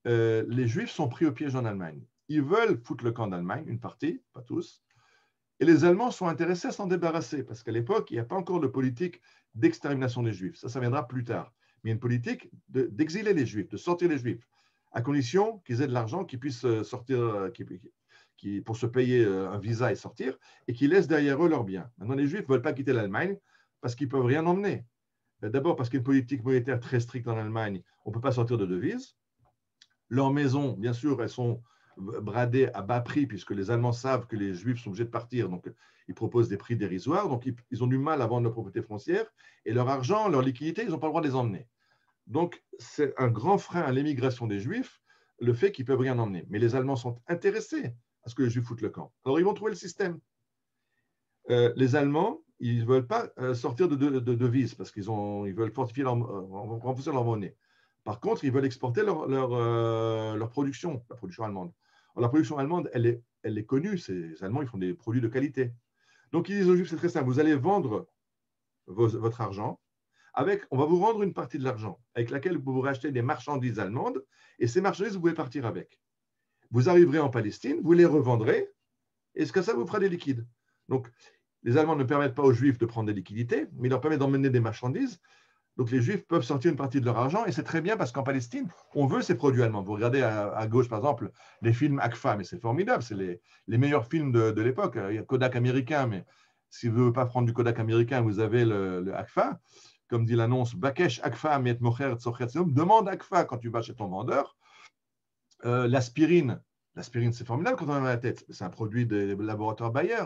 Les Juifs sont pris au piège en Allemagne. Ils veulent foutre le camp d'Allemagne, une partie, pas tous, et les Allemands sont intéressés à s'en débarrasser, parce qu'à l'époque, il n'y a pas encore de politique d'extermination des Juifs. Ça viendra plus tard. Mais il y a une politique d'exiler les Juifs, de sortir les Juifs, à condition qu'ils aient de l'argent, qu'ils puissent sortir, pour se payer un visa et sortir, et qu'ils laissent derrière eux leurs biens. Maintenant, les Juifs ne veulent pas quitter l'Allemagne parce qu'ils ne peuvent rien emmener. D'abord parce qu'il y a une politique monétaire très stricte en Allemagne, on ne peut pas sortir de devises. Leurs maisons, bien sûr, elles sont bradées à bas prix puisque les Allemands savent que les Juifs sont obligés de partir, donc ils proposent des prix dérisoires, donc ils ont du mal à vendre leurs propriétés foncières et leur argent, leur liquidité, ils n'ont pas le droit de les emmener. Donc c'est un grand frein à l'émigration des Juifs, le fait qu'ils ne peuvent rien emmener. Mais les Allemands sont intéressés à ce que les Juifs foutent le camp. Alors ils vont trouver le système. Les Allemands, ils ne veulent pas sortir de devises parce qu'ils veulent fortifier renforcer leur monnaie. Par contre, ils veulent exporter leur production, la production allemande. Alors, la production allemande, elle est connue. Les Allemands, ils font des produits de qualité. Donc, ils disent aux Juifs, c'est très simple, vous allez vendre votre argent. On va vous rendre une partie de l'argent avec laquelle vous pourrez acheter des marchandises allemandes et ces marchandises, vous pouvez partir avec. Vous arriverez en Palestine, vous les revendrez et ce que ça vous fera des liquides. Donc, les Allemands ne permettent pas aux Juifs de prendre des liquidités, mais ils leur permettent d'emmener des marchandises. Donc, les Juifs peuvent sortir une partie de leur argent, et c'est très bien parce qu'en Palestine, on veut ces produits allemands. Vous regardez à gauche, par exemple, les films ACFA, mais c'est formidable, c'est les meilleurs films de l'époque. Il y a Kodak américain, mais si vous ne voulez pas prendre du Kodak américain, vous avez le ACFA. Comme dit l'annonce, Bakesh ACFA, Miet Mocher, Tzochet, demande ACFA quand tu vas chez ton vendeur. L'aspirine, c'est formidable quand on a dans la tête. C'est un produit des laboratoires Bayer.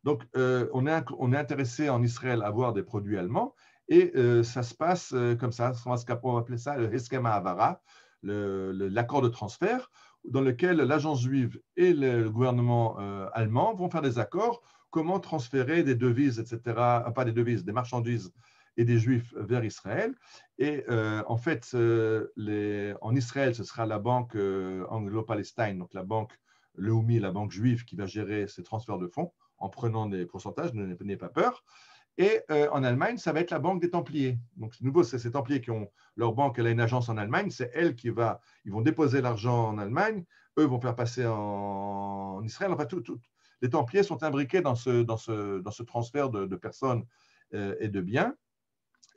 Donc, on est intéressé en Israël à avoir des produits allemands et ça se passe comme ça. On va appeler ça le Heskema Havara, l'accord de transfert, dans lequel l'agence juive et le gouvernement allemand vont faire des accords comment transférer des devises, etc., pas des devises, des marchandises et des juifs vers Israël. Et en fait, en Israël, ce sera la banque Anglo-Palestine, donc la banque Leumi, la banque juive, qui va gérer ces transferts de fonds en prenant des pourcentages, n'ayez pas peur. Et en Allemagne, ça va être la banque des Templiers. Donc, de nouveau, c'est ces Templiers qui ont leur banque, elle a une agence en Allemagne, c'est elle ils vont déposer l'argent en Allemagne, eux vont faire passer en Israël. Enfin, les Templiers sont imbriqués dans ce transfert de personnes et de biens.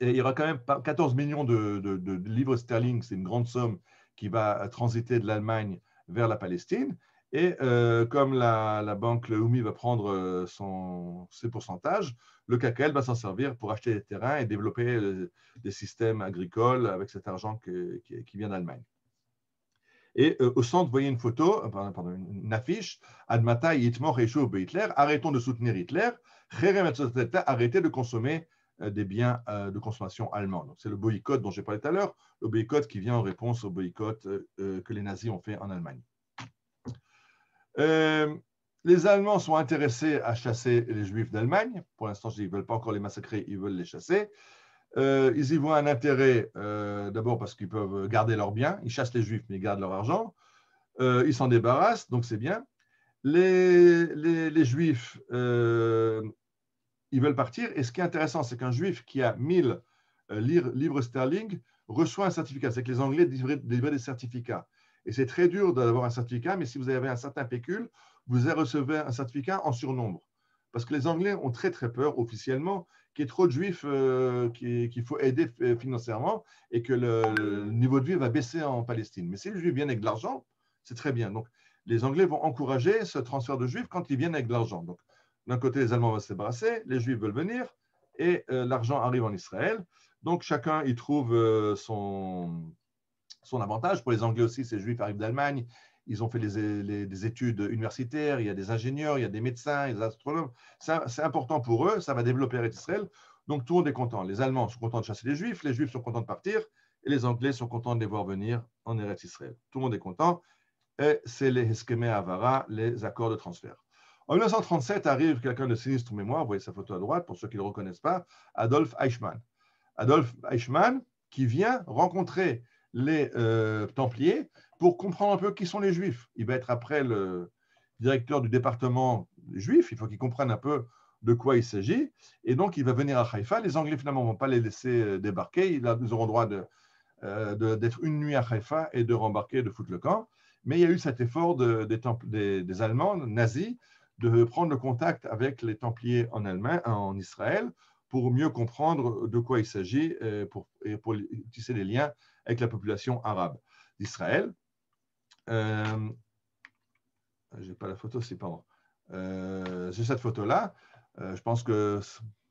Et il y aura quand même 14 millions de livres sterling, c'est une grande somme qui va transiter de l'Allemagne vers la Palestine. Et comme la banque Leumi va prendre ses pourcentages, le KKL va s'en servir pour acheter des terrains et développer des systèmes agricoles avec cet argent qui vient d'Allemagne. Et au centre, vous voyez une photo, une affiche, Admata Yitmor Eshuv Hitler, arrêtons de soutenir Hitler, arrêtez de consommer des biens de consommation allemands. C'est le boycott dont j'ai parlé tout à l'heure, le boycott qui vient en réponse au boycott que les nazis ont fait en Allemagne. Les Allemands sont intéressés à chasser les Juifs d'Allemagne. Pour l'instant, ils ne veulent pas encore les massacrer, ils veulent les chasser. Ils y voient un intérêt, d'abord parce qu'ils peuvent garder leurs biens. Ils chassent les Juifs, mais ils gardent leur argent. Ils s'en débarrassent, donc c'est bien. Les Juifs, ils veulent partir. Et ce qui est intéressant, c'est qu'un Juif qui a 1000 livres sterling reçoit un certificat. C'est que les Anglais livraient des certificats. Et c'est très dur d'avoir un certificat, mais si vous avez un certain pécule, vous recevez un certificat en surnombre. Parce que les Anglais ont très très peur, officiellement, qu'il y ait trop de Juifs qu'il faut aider financièrement et que le niveau de vie va baisser en Palestine. Mais si les Juifs viennent avec de l'argent, c'est très bien. Donc, les Anglais vont encourager ce transfert de Juifs quand ils viennent avec de l'argent. Donc, d'un côté, les Allemands vont se débarrasser, les Juifs veulent venir, et l'argent arrive en Israël. Donc, chacun y trouve son avantage. Pour les Anglais aussi, ces Juifs arrivent d'Allemagne, ils ont fait des études universitaires, il y a des ingénieurs, il y a des médecins, il y a des astronomes. C'est important pour eux, ça va développer Israël. Donc, tout le monde est content. Les Allemands sont contents de chasser les Juifs sont contents de partir, et les Anglais sont contents de les voir venir en Eretz Israël. Tout le monde est content. Et c'est les Heskemei Havara, les accords de transfert. En 1937 arrive quelqu'un de sinistre mémoire, vous voyez sa photo à droite, pour ceux qui ne le reconnaissent pas, Adolf Eichmann. Adolf Eichmann qui vient rencontrer les Templiers pour comprendre un peu qui sont les Juifs. Il va être après le directeur du département juif, il faut qu'il comprenne un peu de quoi il s'agit, et donc il va venir à Haïfa. Les Anglais finalement ne vont pas les laisser débarquer, ils auront droit d'être une nuit à Haïfa et de rembarquer, de foutre le camp. Mais il y a eu cet effort des Allemands nazis de prendre le contact avec les Templiers en Allemagne, en Israël, pour mieux comprendre de quoi il s'agit et pour tisser des liens avec la population arabe d'Israël. Je n'ai pas la photo, c'est pardon. J'ai cette photo-là. Je pense que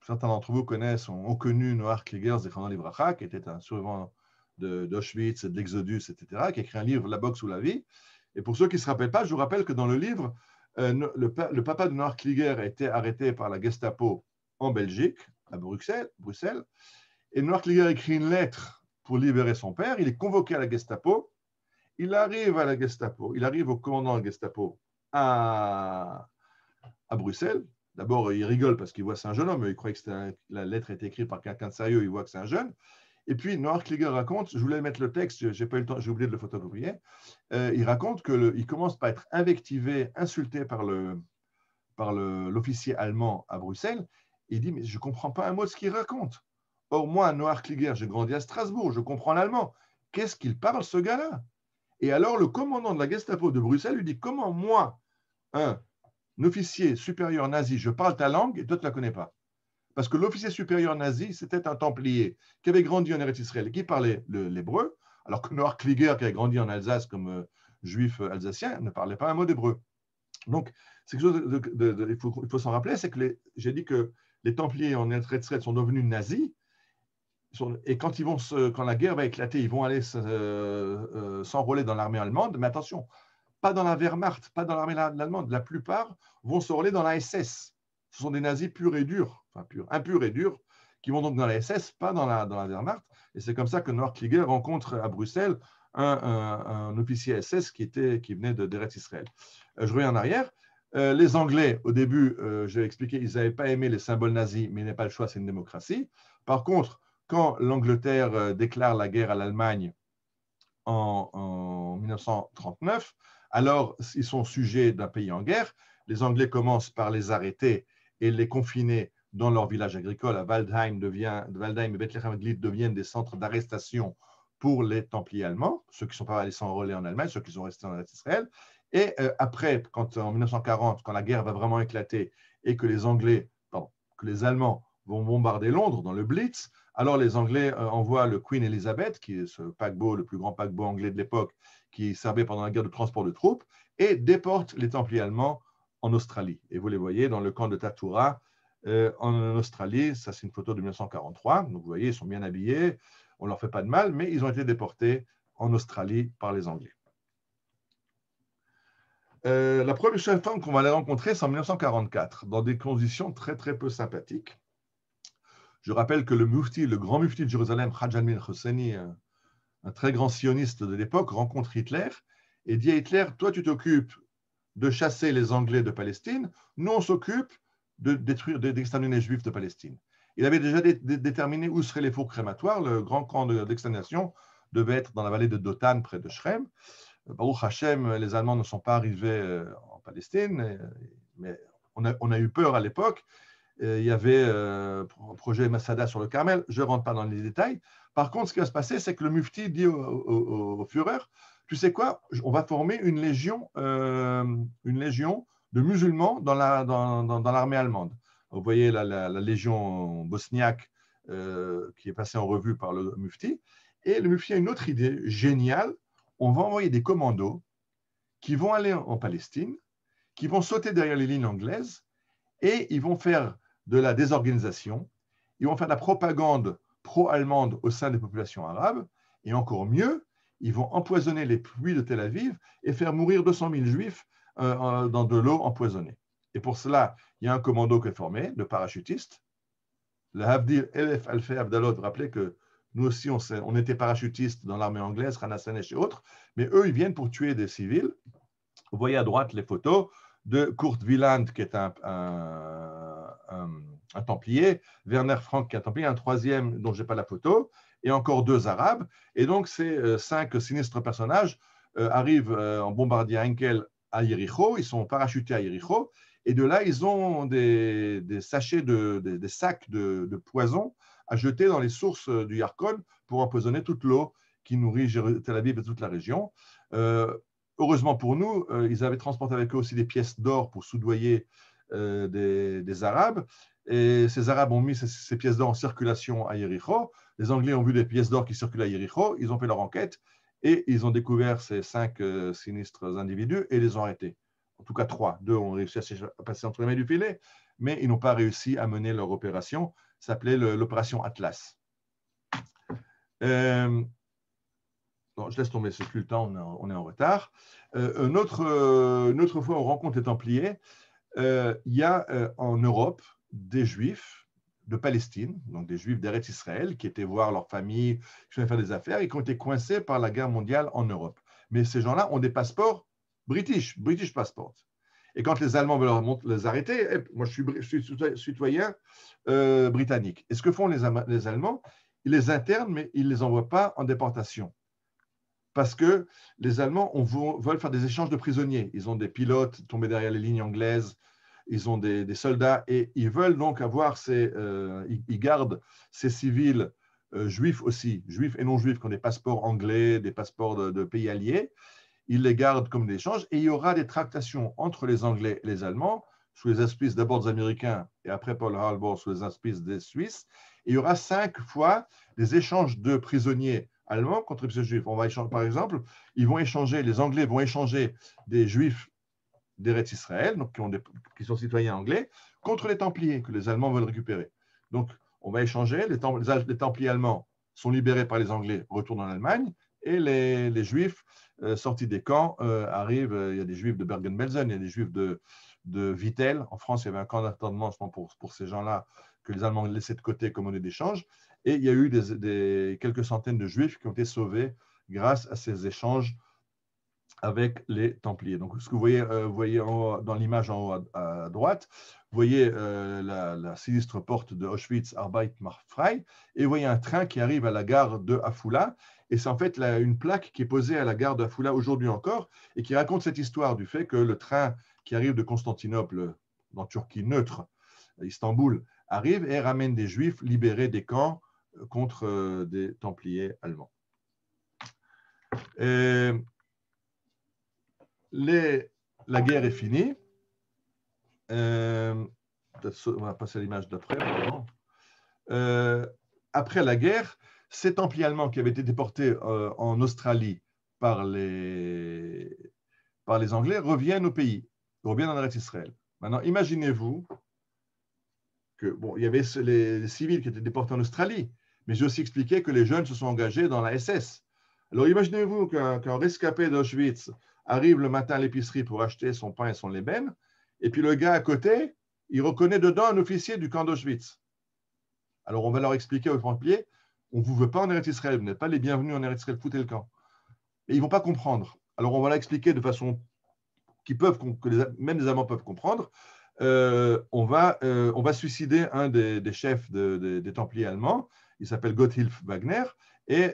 certains d'entre vous connaissent, ont connu Noach Kliger, Zichrono Livracha, qui était un survivant d'Auschwitz, de l'Exodus, etc., qui a écrit un livre, La boxe ou la vie. Et pour ceux qui ne se rappellent pas, je vous rappelle que dans le livre, le papa de Noach Kliger a été arrêté par la Gestapo en Belgique, à Bruxelles, et Noach Kliger écrit une lettre pour libérer son père. Il est convoqué à la Gestapo. Il arrive à la Gestapo, il arrive au commandant de la Gestapo à Bruxelles. D'abord, il rigole parce qu'il voit que c'est un jeune homme, il croit que la lettre a été écrite par quelqu'un de sérieux, il voit que c'est un jeune. Et puis, Noach Kliger raconte, je voulais mettre le texte, j'ai pas eu le temps, j'ai oublié de le photographier. Il raconte qu'il commence par être invectivé, insulté par l'officier allemand à Bruxelles. Il dit, mais je ne comprends pas un mot de ce qu'il raconte. Or, moi, Noach Kliger, j'ai grandi à Strasbourg, je comprends l'allemand. Qu'est-ce qu'il parle, ce gars-là? Et alors, le commandant de la Gestapo de Bruxelles lui dit, comment moi, un officier supérieur nazi, je parle ta langue et toi, tu ne la connais pas? Parce que l'officier supérieur nazi, c'était un templier qui avait grandi en Eretz Israël et qui parlait l'hébreu, alors que Noach Kliger, qui avait grandi en Alsace comme juif alsacien, ne parlait pas un mot d'hébreu. Donc, c'est quelque chose il faut s'en rappeler, c'est que j'ai dit que les templiers en Eretz Israël sont devenus nazis, et quand la guerre va éclater, ils vont aller s'enrôler dans l'armée allemande, mais attention, pas dans la Wehrmacht, pas dans l'armée allemande, la plupart vont s'enrôler dans la SS. Ce sont des nazis purs et durs, impurs et durs, qui vont donc dans la SS, pas dans la Wehrmacht. Et c'est comme ça que Noach Kliger rencontre à Bruxelles un officier SS qui venait d'Eretz Israël. Je reviens en arrière. Les Anglais, au début, j'ai expliqué, ils n'avaient pas aimé les symboles nazis, mais il n'y a pas le choix, c'est une démocratie. Par contre, quand l'Angleterre déclare la guerre à l'Allemagne en 1939, alors ils sont sujets d'un pays en guerre. Les Anglais commencent par les arrêter et les confiner dans leur village agricole. À Waldheim et Bethlehem deviennent des centres d'arrestation pour les Templiers allemands, ceux qui ne sont pas allés s'enrôler en Allemagne, ceux qui sont restés en Israël. Et après, en 1940, quand la guerre va vraiment éclater et que les Allemands vont bombarder Londres dans le Blitz, alors les Anglais envoient le Queen Elizabeth, qui est ce paquebot, le plus grand paquebot anglais de l'époque, qui servait pendant la guerre de transport de troupes, et déportent les Templiers allemands en Australie. Et vous les voyez dans le camp de Tatura en Australie. Ça, c'est une photo de 1943. Donc, vous voyez, ils sont bien habillés. On ne leur fait pas de mal, mais ils ont été déportés en Australie par les Anglais. La première femme qu'on va les rencontrer, c'est en 1944, dans des conditions très, très peu sympathiques. Je rappelle que le grand mufti de Jérusalem, Haj Almin Hosseini, un très grand sioniste de l'époque, rencontre Hitler et dit à Hitler, toi tu t'occupes de chasser les Anglais de Palestine, nous on s'occupe de détruire, d'exterminer les Juifs de Palestine. Il avait déjà déterminé où seraient les fours crématoires. Le grand camp d'extermination devait être dans la vallée de Dothan, près de Shrem. Baruch Hashem, les Allemands ne sont pas arrivés en Palestine, mais on a eu peur à l'époque. Il y avait un projet Masada sur le Carmel. Je ne rentre pas dans les détails. Par contre, ce qui va se passer, c'est que le mufti dit au Führer, tu sais quoi, on va former une légion de musulmans dans l'armée allemande. Vous voyez la légion bosniaque qui est passée en revue par le mufti. Et le mufti a une autre idée géniale. On va envoyer des commandos qui vont aller en Palestine, qui vont sauter derrière les lignes anglaises et ils vont faire de la désorganisation, ils vont faire de la propagande pro-allemande au sein des populations arabes, et encore mieux, ils vont empoisonner les puits de Tel Aviv et faire mourir 200 000 juifs dans de l'eau empoisonnée. Et pour cela, il y a un commando qui est formé de parachutistes. Le Havdil Elef Alfei Abdalot, vous rappelez que nous aussi, on était parachutistes dans l'armée anglaise, Rana Sanesh et autres, mais eux, ils viennent pour tuer des civils. Vous voyez à droite les photos de Kurt Wieland, qui est un Templier, Werner Frank, qui est un Templier, un troisième dont je n'ai pas la photo, et encore 2 Arabes. Et donc, ces 5 sinistres personnages arrivent en bombardier Henkel à Yericho, ils sont parachutés à Yericho, et de là, ils ont des sachets, des sacs de poison à jeter dans les sources du Yarkon pour empoisonner toute l'eau qui nourrit Tel Aviv et toute la région. Heureusement pour nous, ils avaient transporté avec eux aussi des pièces d'or pour soudoyer des Arabes. Et ces Arabes ont mis ces pièces d'or en circulation à Yericho. Les Anglais ont vu des pièces d'or qui circulent à Yericho. Ils ont fait leur enquête et ils ont découvert ces 5 sinistres individus et les ont arrêtés. En tout cas, 3. 2 ont réussi à passer entre les mains du filet, mais ils n'ont pas réussi à mener leur opération. Ça s'appelait l'opération Atlas. Bon, je laisse tomber, c'est plus le temps, on est en retard. Une autre fois, on rencontre les Templiers. Il y a en Europe des Juifs de Palestine, donc des Juifs d'Eretz Israël, qui étaient voir leur famille, qui venaient faire des affaires et qui ont été coincés par la guerre mondiale en Europe. Mais ces gens-là ont des passeports British passport. Et quand les Allemands veulent les arrêter, moi je suis citoyen britannique. Et ce que font les Allemands, ils les internent, mais ils ne les envoient pas en déportation. Parce que les Allemands veulent faire des échanges de prisonniers. Ils ont des pilotes tombés derrière les lignes anglaises, ils ont des soldats, et ils veulent donc avoir ils gardent ces civils juifs aussi, juifs et non juifs, qui ont des passeports anglais, des passeports de pays alliés. Ils les gardent comme des échanges, et il y aura des tractations entre les Anglais et les Allemands, sous les auspices d'abord des Américains, et après Pearl Harbor sous les auspices des Suisses. Et il y aura 5 fois des échanges de prisonniers allemands contre les juifs. On va échanger, par exemple, les Anglais vont échanger des juifs d'Eretz Israël, donc qui sont citoyens anglais, contre les Templiers que les Allemands veulent récupérer. Donc, on va échanger, les Templiers allemands sont libérés par les Anglais, retournent en Allemagne, et les Juifs sortis des camps arrivent. Il y a des Juifs de Bergen-Belsen, il y a des Juifs de Vittel. En France, il y avait un camp d'internment pour ces gens-là que les Allemands laissaient de côté comme monnaie d'échange. Et il y a eu quelques centaines de Juifs qui ont été sauvés grâce à ces échanges avec les Templiers. Donc, ce que vous voyez dans l'image en haut à droite, vous voyez la sinistre porte de Auschwitz, Arbeit macht frei, et vous voyez un train qui arrive à la gare de Afula, et c'est en fait une plaque qui est posée à la gare de Afula aujourd'hui encore, et qui raconte cette histoire du fait que le train qui arrive de Constantinople, dans Turquie neutre, Istanbul, arrive et ramène des Juifs libérés des camps contre des Templiers allemands. La guerre est finie. On va passer à l'image d'après. Après la guerre, ces Templiers allemands qui avaient été déportés en Australie par les Anglais reviennent au pays, reviennent en Eretz Israël. Maintenant, imaginez-vous que, il y avait les civils qui étaient déportés en Australie, mais j'ai aussi expliqué que les jeunes se sont engagés dans la SS. Alors, imaginez-vous qu'un rescapé d'Auschwitz arrive le matin à l'épicerie pour acheter son pain et son lében, et puis le gars à côté, il reconnaît dedans un officier du camp d'Auschwitz. Alors, on va leur expliquer aux Templiers, on ne vous veut pas en Eretz Israël, vous n'êtes pas les bienvenus en Eretz Israël, foutez le camp. Et ils ne vont pas comprendre. Alors, on va leur expliquer de façon même les Allemands peuvent comprendre. On va suicider un des chefs des Templiers allemands, il s'appelle Gotthilf Wagner, et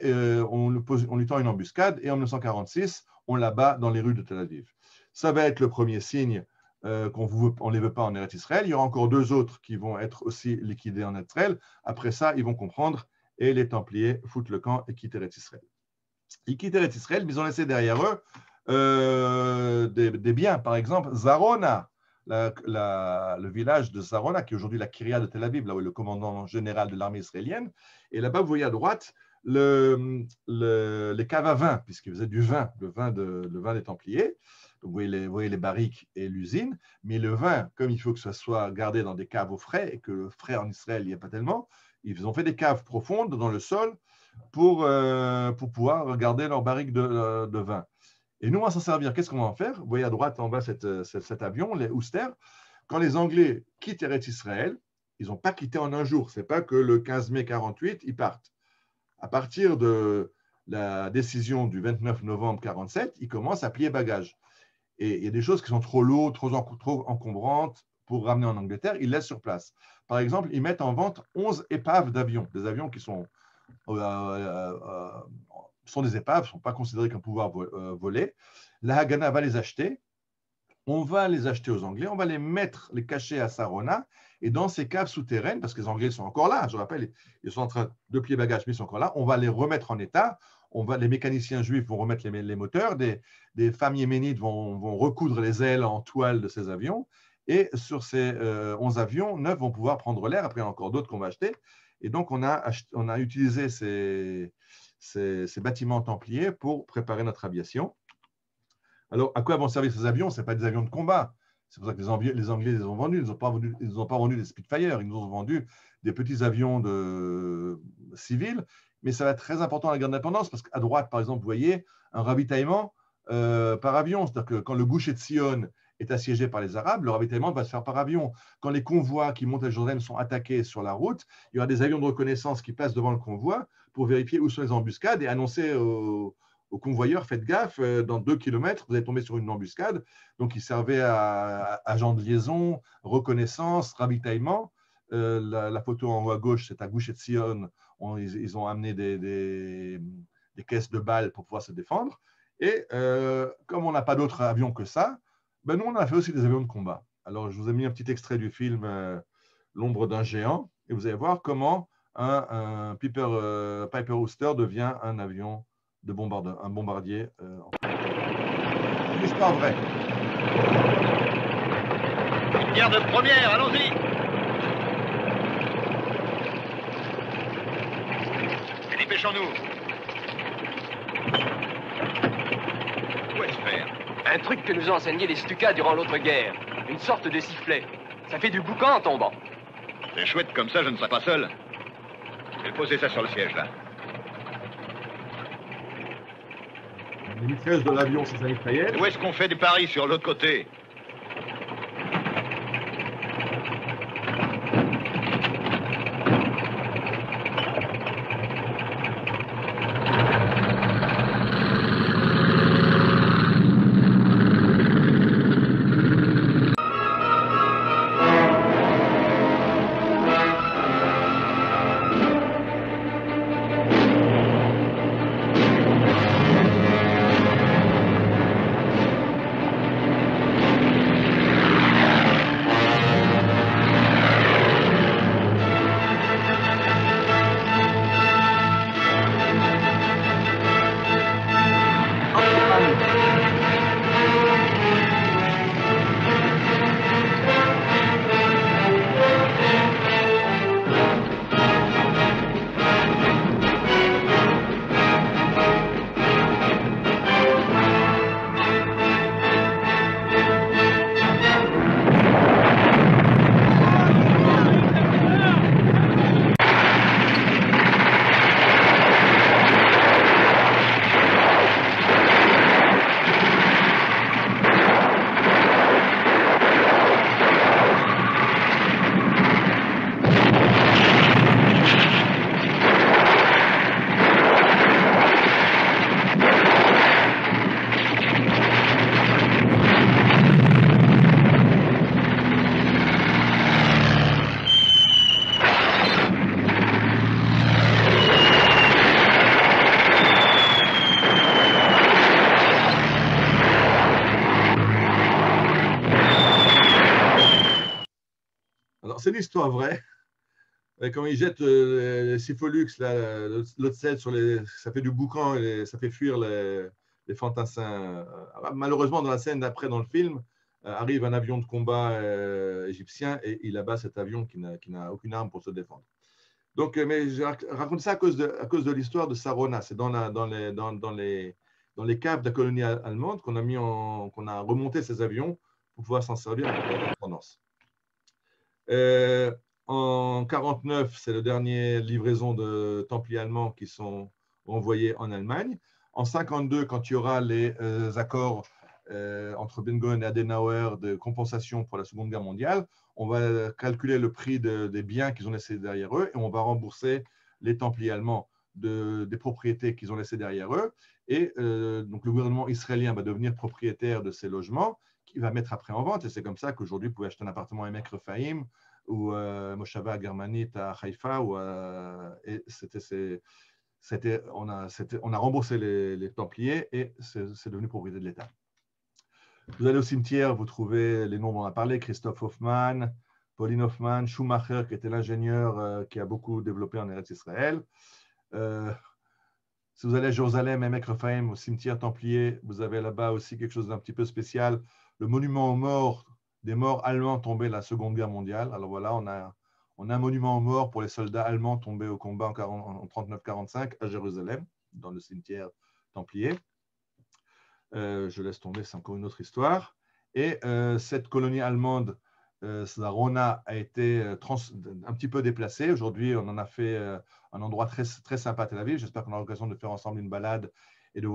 on lui tend une embuscade, et en 1946, on l'abat dans les rues de Tel Aviv. Ça va être le premier signe qu'on ne les veut pas en Eretz Israël. Il y aura encore 2 autres qui vont être aussi liquidés en Eretz Israël. Après ça, ils vont comprendre, et les Templiers foutent le camp et quittent Eretz Israël. Ils quittent Eretz Israël, mais ils ont laissé derrière eux des biens. Par exemple, Zarona, le village de Zarona, qui est aujourd'hui la Kiryat de Tel Aviv, là où est le commandant général de l'armée israélienne. Et là-bas, vous voyez à droite les caves à vin, puisqu'ils faisaient du vin, le vin des Templiers. vous voyez les barriques et l'usine, mais le vin, comme il faut que ça soit gardé dans des caves au frais, et que le frais en Israël, il n'y a pas tellement, ils ont fait des caves profondes dans le sol pour pouvoir garder leurs barriques de vin. Et nous, on va s'en servir. Qu'est-ce qu'on va en faire? Vous voyez à droite, en bas, cet avion, les Ouster. Quand les Anglais quittent Eretz Israël, ils n'ont pas quitté en un jour. Ce n'est pas que le 15 mai 48, ils partent. À partir de la décision du 29 novembre 47, ils commencent à plier bagages. Et il y a des choses qui sont trop lourdes, trop encombrantes pour ramener en Angleterre, ils laissent sur place. Par exemple, ils mettent en vente 11 épaves d'avions, des avions qui sont des épaves, ne sont pas considérés comme pouvoir voler. La Haganah va les acheter. On va les acheter aux Anglais, on va les cacher à Sarona, et dans ces caves souterraines, parce que les Anglais sont encore là, je rappelle, ils sont en train de plier bagages, mais ils sont encore là, on va les remettre en état, les mécaniciens juifs vont remettre les moteurs, des femmes yéménites vont recoudre les ailes en toile de ces avions, et sur ces 11 avions, 9 vont pouvoir prendre l'air, après il y en a encore d'autres qu'on va acheter, et donc on a utilisé ces bâtiments templiers pour préparer notre aviation. Alors, à quoi vont servir ces avions? Ce n'est pas des avions de combat. C'est pour ça que les Anglais les ont vendus. Ils n'ont pas vendu des Spitfire. Ils nous ont vendu des petits avions civils. Mais ça va être très important à la guerre d'indépendance parce qu'à droite, par exemple, vous voyez un ravitaillement par avion. C'est-à-dire que quand le Gush Etzion est assiégé par les Arabes, le ravitaillement va se faire par avion. Quand les convois qui montent à Jordan sont attaqués sur la route, il y aura des avions de reconnaissance qui passent devant le convoi pour vérifier où sont les embuscades et annoncer aux convoyeurs, faites gaffe, dans 2 km, vous allez tomber sur une embuscade. Donc, ils servaient à agent de liaison, reconnaissance, ravitaillement. La photo en haut à gauche, c'est à Gush Etzion. Ils ont amené des caisses de balles pour pouvoir se défendre. Et comme on n'a pas d'autres avions que ça, ben nous, on a fait aussi des avions de combat. Alors, je vous ai mis un petit extrait du film L'ombre d'un géant, et vous allez voir comment un Piper Auster devient un avion un bombardier. C'est une histoire vraie. Guerre de première, allons-y. Et dépêchons-nous. Où est-ce faire? Un truc que nous ont enseigné les Stukas durant l'autre guerre. Une sorte de sifflet. Ça fait du boucan en tombant. C'est chouette, comme ça je ne serai pas seul. Je vais poser ça sur le siège, là. Les mitrailleuses de l'avion, c'est sa mitraillette. Où est-ce qu'on fait du pari sur l'autre côté? C'est une histoire vraie. Quand ils jettent les Sypholux, l'autre sel sur ça fait du boucan et ça fait fuir les fantassins. Malheureusement, dans la scène d'après, dans le film, arrive un avion de combat égyptien et il abat cet avion qui n'a aucune arme pour se défendre. Donc, mais je raconte ça à cause de l'histoire de Sarona. C'est dans dans les caves de la colonie allemande qu'on a remonté ces avions pour pouvoir s'en servir avec l'indépendance. En 1949, c'est la dernière livraison de Templiers allemands qui sont envoyés en Allemagne. En 1952, quand il y aura les accords entre Ben-Gurion et Adenauer de compensation pour la Seconde Guerre mondiale, on va calculer le prix des biens qu'ils ont laissés derrière eux et on va rembourser les Templiers allemands des propriétés qu'ils ont laissées derrière eux. Et donc le gouvernement israélien va devenir propriétaire de ces logements qu'il va mettre après en vente. Et c'est comme ça qu'aujourd'hui, vous pouvez acheter un appartement à Emek Rephaim ou Moshava Germanit à Haïfa. Et on a remboursé les Templiers et c'est devenu propriété de l'État. Vous allez au cimetière, vous trouvez les noms dont on a parlé, Christoph Hoffmann, Pauline Hoffmann, Schumacher, qui était l'ingénieur qui a beaucoup développé en Eretz Israël. Si vous allez à Jérusalem, Emek Rephaim, au cimetière Templier, vous avez là-bas aussi quelque chose d'un petit peu spécial, le monument aux morts, des morts allemands tombés la Seconde Guerre mondiale. Alors voilà, on a un monument aux morts pour les soldats allemands tombés au combat en 39-45 à Jérusalem, dans le cimetière Templier. Je laisse tomber, c'est encore une autre histoire. Et cette colonie allemande, Sarona, a été un petit peu déplacée. Aujourd'hui, on en a fait un endroit très, très sympa à Tel Aviv. J'espère qu'on aura l'occasion de faire ensemble une balade et de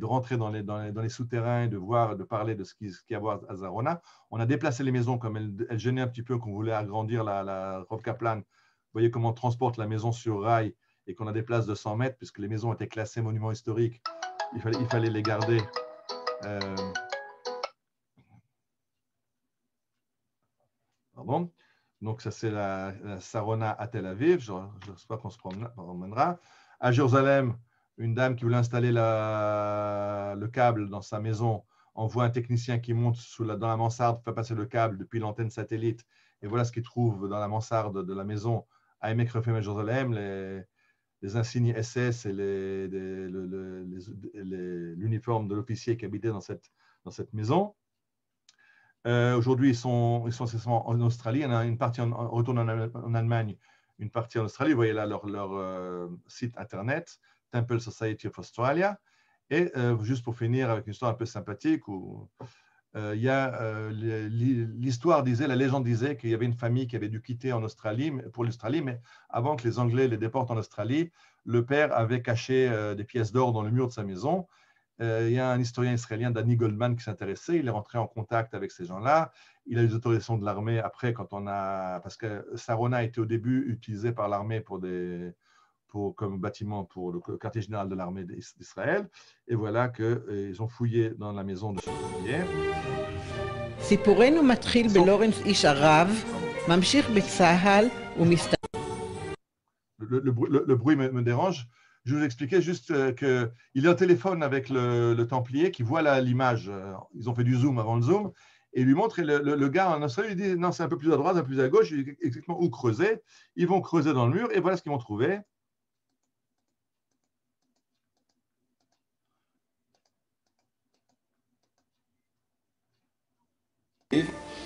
rentrer dans les souterrains et de parler de ce qu'il y a à voir à Sarona. On a déplacé les maisons comme elles gênaient un petit peu, qu'on voulait agrandir la Rav Kaplan. Vous voyez comment on transporte la maison sur rail et qu'on a des places de 100 mètres, puisque les maisons étaient classées monuments historiques. Il fallait les garder. Pardon. Donc, ça, c'est la Sarona à Tel Aviv. J'espère qu'on se promènera. À Jérusalem, une dame qui voulait installer le câble dans sa maison envoie un technicien qui monte dans la mansarde, fait passer le câble depuis l'antenne satellite. Et voilà ce qu'il trouve dans la mansarde de la maison à Emek Rephaim à Jérusalem, les insignes SS et l'uniforme de l'officier qui habitait dans cette maison. Aujourd'hui, ils sont essentiellement en Australie. Il y en a une partie retourne en Allemagne, une partie en Australie. Vous voyez là leur site internet, Temple Society of Australia. Et juste pour finir avec une histoire un peu sympathique, l'histoire disait, la légende disait qu'il y avait une famille qui avait dû quitter pour l'Australie, mais avant que les Anglais les déportent en Australie, le père avait caché des pièces d'or dans le mur de sa maison. Il y a un historien israélien, Danny Goldman, qui s'intéressait. Il est rentré en contact avec ces gens-là. Il a eu les autorisations de l'armée après, parce que Sarona était au début utilisé par l'armée comme bâtiment pour le quartier général de l'armée d'Israël. Et voilà qu'ils ont fouillé dans la maison de ce ouvrier. סיפורנו מתחיל בלורנס איש ערב, ממשיך בצה"ל ומסתכל. Le bruit me dérange. Je vous expliquais juste qu'il est au téléphone avec le Templier qui voit l'image. Ils ont fait du zoom avant le zoom. Et il lui montre, et le gars en Australie, il dit non, c'est un peu plus à droite, un peu plus à gauche. Il dit exactement où creuser. Ils vont creuser dans le mur et voilà ce qu'ils vont trouver.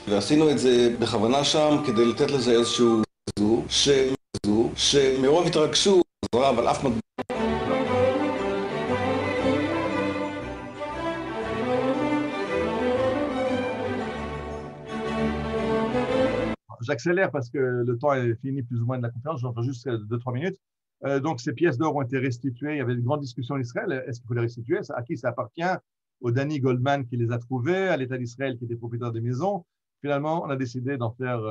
ועשינו את זה בכוונה שם כדי לתת לזה איזשהו שמרוב התרגשו חזרה אבל אף מטבע. J'accélère parce que le temps est fini plus ou moins de la conférence, j'en fais juste 2-3 minutes. Donc, ces pièces d'or ont été restituées. Il y avait une grande discussion en Israël. Est-ce qu'il faut les restituer? À qui ça appartient? Au Danny Goldman qui les a trouvées, à l'État d'Israël qui était propriétaire des maisons. Finalement, on a décidé d'en faire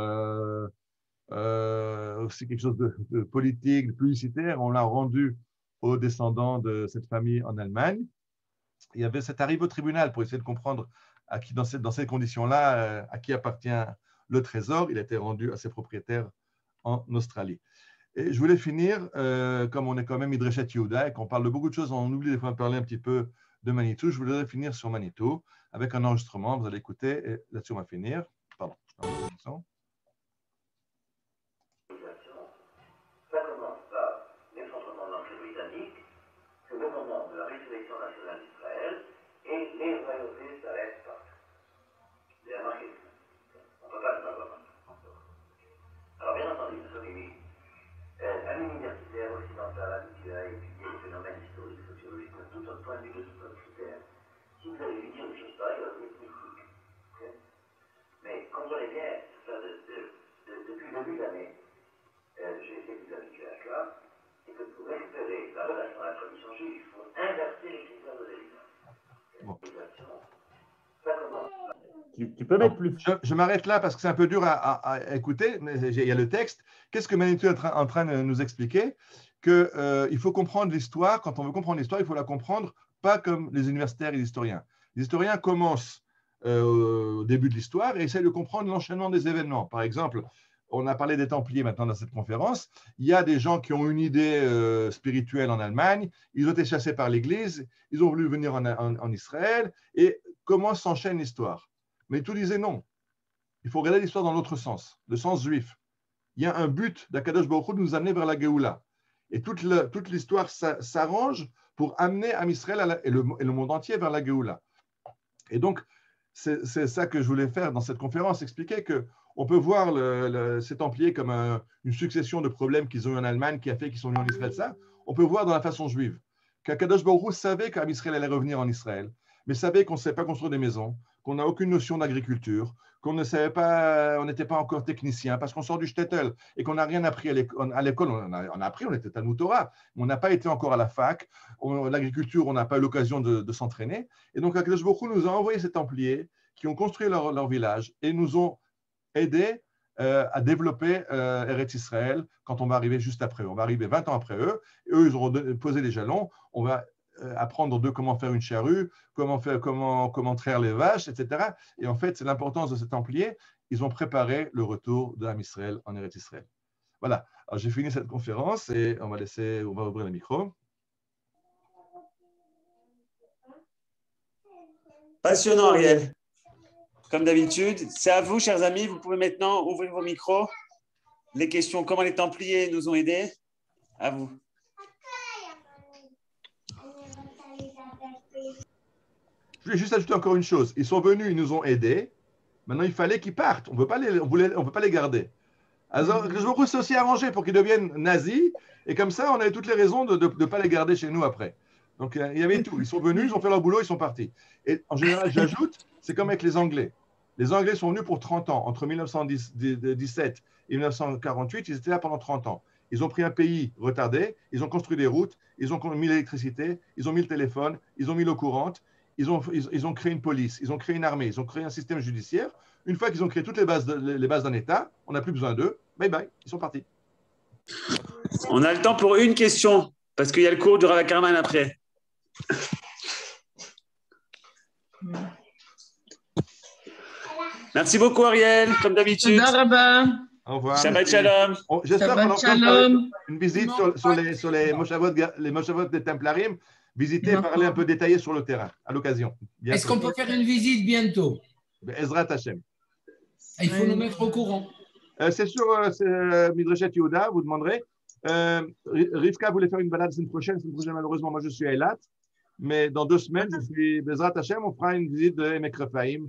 aussi quelque chose de politique, de publicitaire. On l'a rendu aux descendants de cette famille en Allemagne. C'est arrivé au tribunal pour essayer de comprendre à qui, dans ces conditions-là, à qui appartient le trésor. Il a été rendu à ses propriétaires en Australie. Et je voulais finir, comme on est quand même Midreshet Yehuda et qu'on parle de beaucoup de choses, on oublie des fois de parler un petit peu de Manitou. Je voulais finir sur Manitou avec un enregistrement. Vous allez écouter et là-dessus on va finir. Pardon, je parle de ça. Ça commence par l'effondrement de l'Empire britannique, c'est le moment de la résurrection nationale d'Israël et les royautés s'arrêtent partout. Vous avez remarqué? On ne peut pas le savoir. Alors bien entendu, nous sommes émis. Un universitaire occidental habitué à étudier les phénomène historique, sociologique, de tout autre point de vue, de tout autre critère. Si vous allez lui dire des choses pareilles, il va vous être mystique. Okay? Mais comprenez bien, depuis le début de l'année, j'ai été plus habitué à cela, et que pour récupérer la relation à la tradition juive, il faut inverser les critères de l'évidence. Bon. Ça commence. Tu peux mettre plus. Je m'arrête là parce que c'est un peu dur à écouter, mais il y a le texte. Qu'est-ce que Manitou est en train de nous expliquer? Qu'il faut comprendre l'histoire. Quand on veut comprendre l'histoire, il faut la comprendre pas comme les universitaires et les historiens. Les historiens commencent au début de l'histoire et essayent de comprendre l'enchaînement des événements. Par exemple, on a parlé des Templiers maintenant dans cette conférence. Il y a des gens qui ont une idée spirituelle en Allemagne. Ils ont été chassés par l'Église. Ils ont voulu venir en Israël. Et comment s'enchaîne l'histoire? Mais tout disait non. Il faut regarder l'histoire dans l'autre sens, le sens juif. Il y a un but d'Akadosh Baruch Hu de nous amener vers la Géoula. Et toute l'histoire s'arrange pour amener Am Israël et le monde entier vers la Géoula. Et donc, c'est ça que je voulais faire dans cette conférence, expliquer qu'on peut voir ces Templiers comme une succession de problèmes qu'ils ont eu en Allemagne qui a fait qu'ils sont venus en Israël. Ça, on peut voir dans la façon juive. Qu'Akadosh Baruch Hu savait qu'Am Israël allait revenir en Israël, mais savait qu'on ne savait pas construire des maisons, qu'on n'a aucune notion d'agriculture, qu'on ne savait pas, on n'était pas encore technicien, parce qu'on sort du shtetl et qu'on n'a rien appris à l'école. On a appris, on était Talmud Torah, mais on n'a pas été encore à la fac. L'agriculture, on n'a pas eu l'occasion de s'entraîner. Et donc, Akadosh Baruch Hu nous a envoyé ces Templiers qui ont construit leur village et nous ont aidés à développer Eretz Israël quand on va arriver juste après eux. On va arriver 20 ans après eux. Et eux, ils auront posé les jalons. On va apprendre d'eux comment faire une charrue, comment traire les vaches, etc. Et en fait, c'est l'importance de ces Templiers. Ils ont préparé le retour de Am Israël en Eretz Israël. Voilà. Alors, j'ai fini cette conférence et on va ouvrir le micro. Passionnant, Ariel. Comme d'habitude, c'est à vous, chers amis. Vous pouvez maintenant ouvrir vos micros. Les questions, comment les Templiers nous ont aidés? À vous. Je voulais juste ajouter encore une chose. Ils sont venus, ils nous ont aidés. Maintenant, il fallait qu'ils partent. On ne peut pas les garder. Alors, je me suis aussi arrangé pour qu'ils deviennent nazis. Et comme ça, on avait toutes les raisons de ne pas les garder chez nous après. Donc, il y avait tout. Ils sont venus, ils ont fait leur boulot, ils sont partis. Et en général, j'ajoute, c'est comme avec les Anglais. Les Anglais sont venus pour 30 ans. Entre 1917 et 1948, ils étaient là pendant 30 ans. Ils ont pris un pays retardé, ils ont construit des routes, ils ont mis l'électricité, ils ont mis le téléphone, ils ont mis l'eau courante, ils ont créé une police, ils ont créé une armée, ils ont créé un système judiciaire. Une fois qu'ils ont créé toutes les bases d'un État, on n'a plus besoin d'eux. Bye bye, ils sont partis. On a le temps pour une question, parce qu'il y a le cours du Rav Ackerman après. Merci beaucoup, Ariel, comme d'habitude. Au revoir. Shabbat shalom. J'espère qu'on aura une visite sur les Moshavot des Templarim. Visiter, parler un peu détaillé sur le terrain, à l'occasion. Est-ce qu'on peut faire une visite bientôt? Ezrat Hashem. Il faut nous mettre au courant. C'est sur Midrashet Yehuda, vous demanderez. Rivka voulait faire une balade la semaine prochaine. Malheureusement, moi, je suis à Eilat. Mais dans 2 semaines, je suis Ezrat Hashem. On fera une visite de Emek Rephaim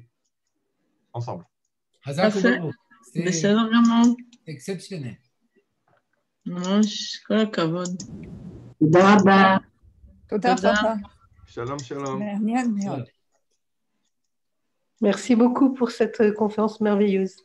ensemble. בסדר גמור. exceptionnel. ממש כל הכבוד. תודה רבה. תודה רבה. Shalom, shalom. מעניין מאוד. Merci beaucoup pour cette conférence merveilleuse.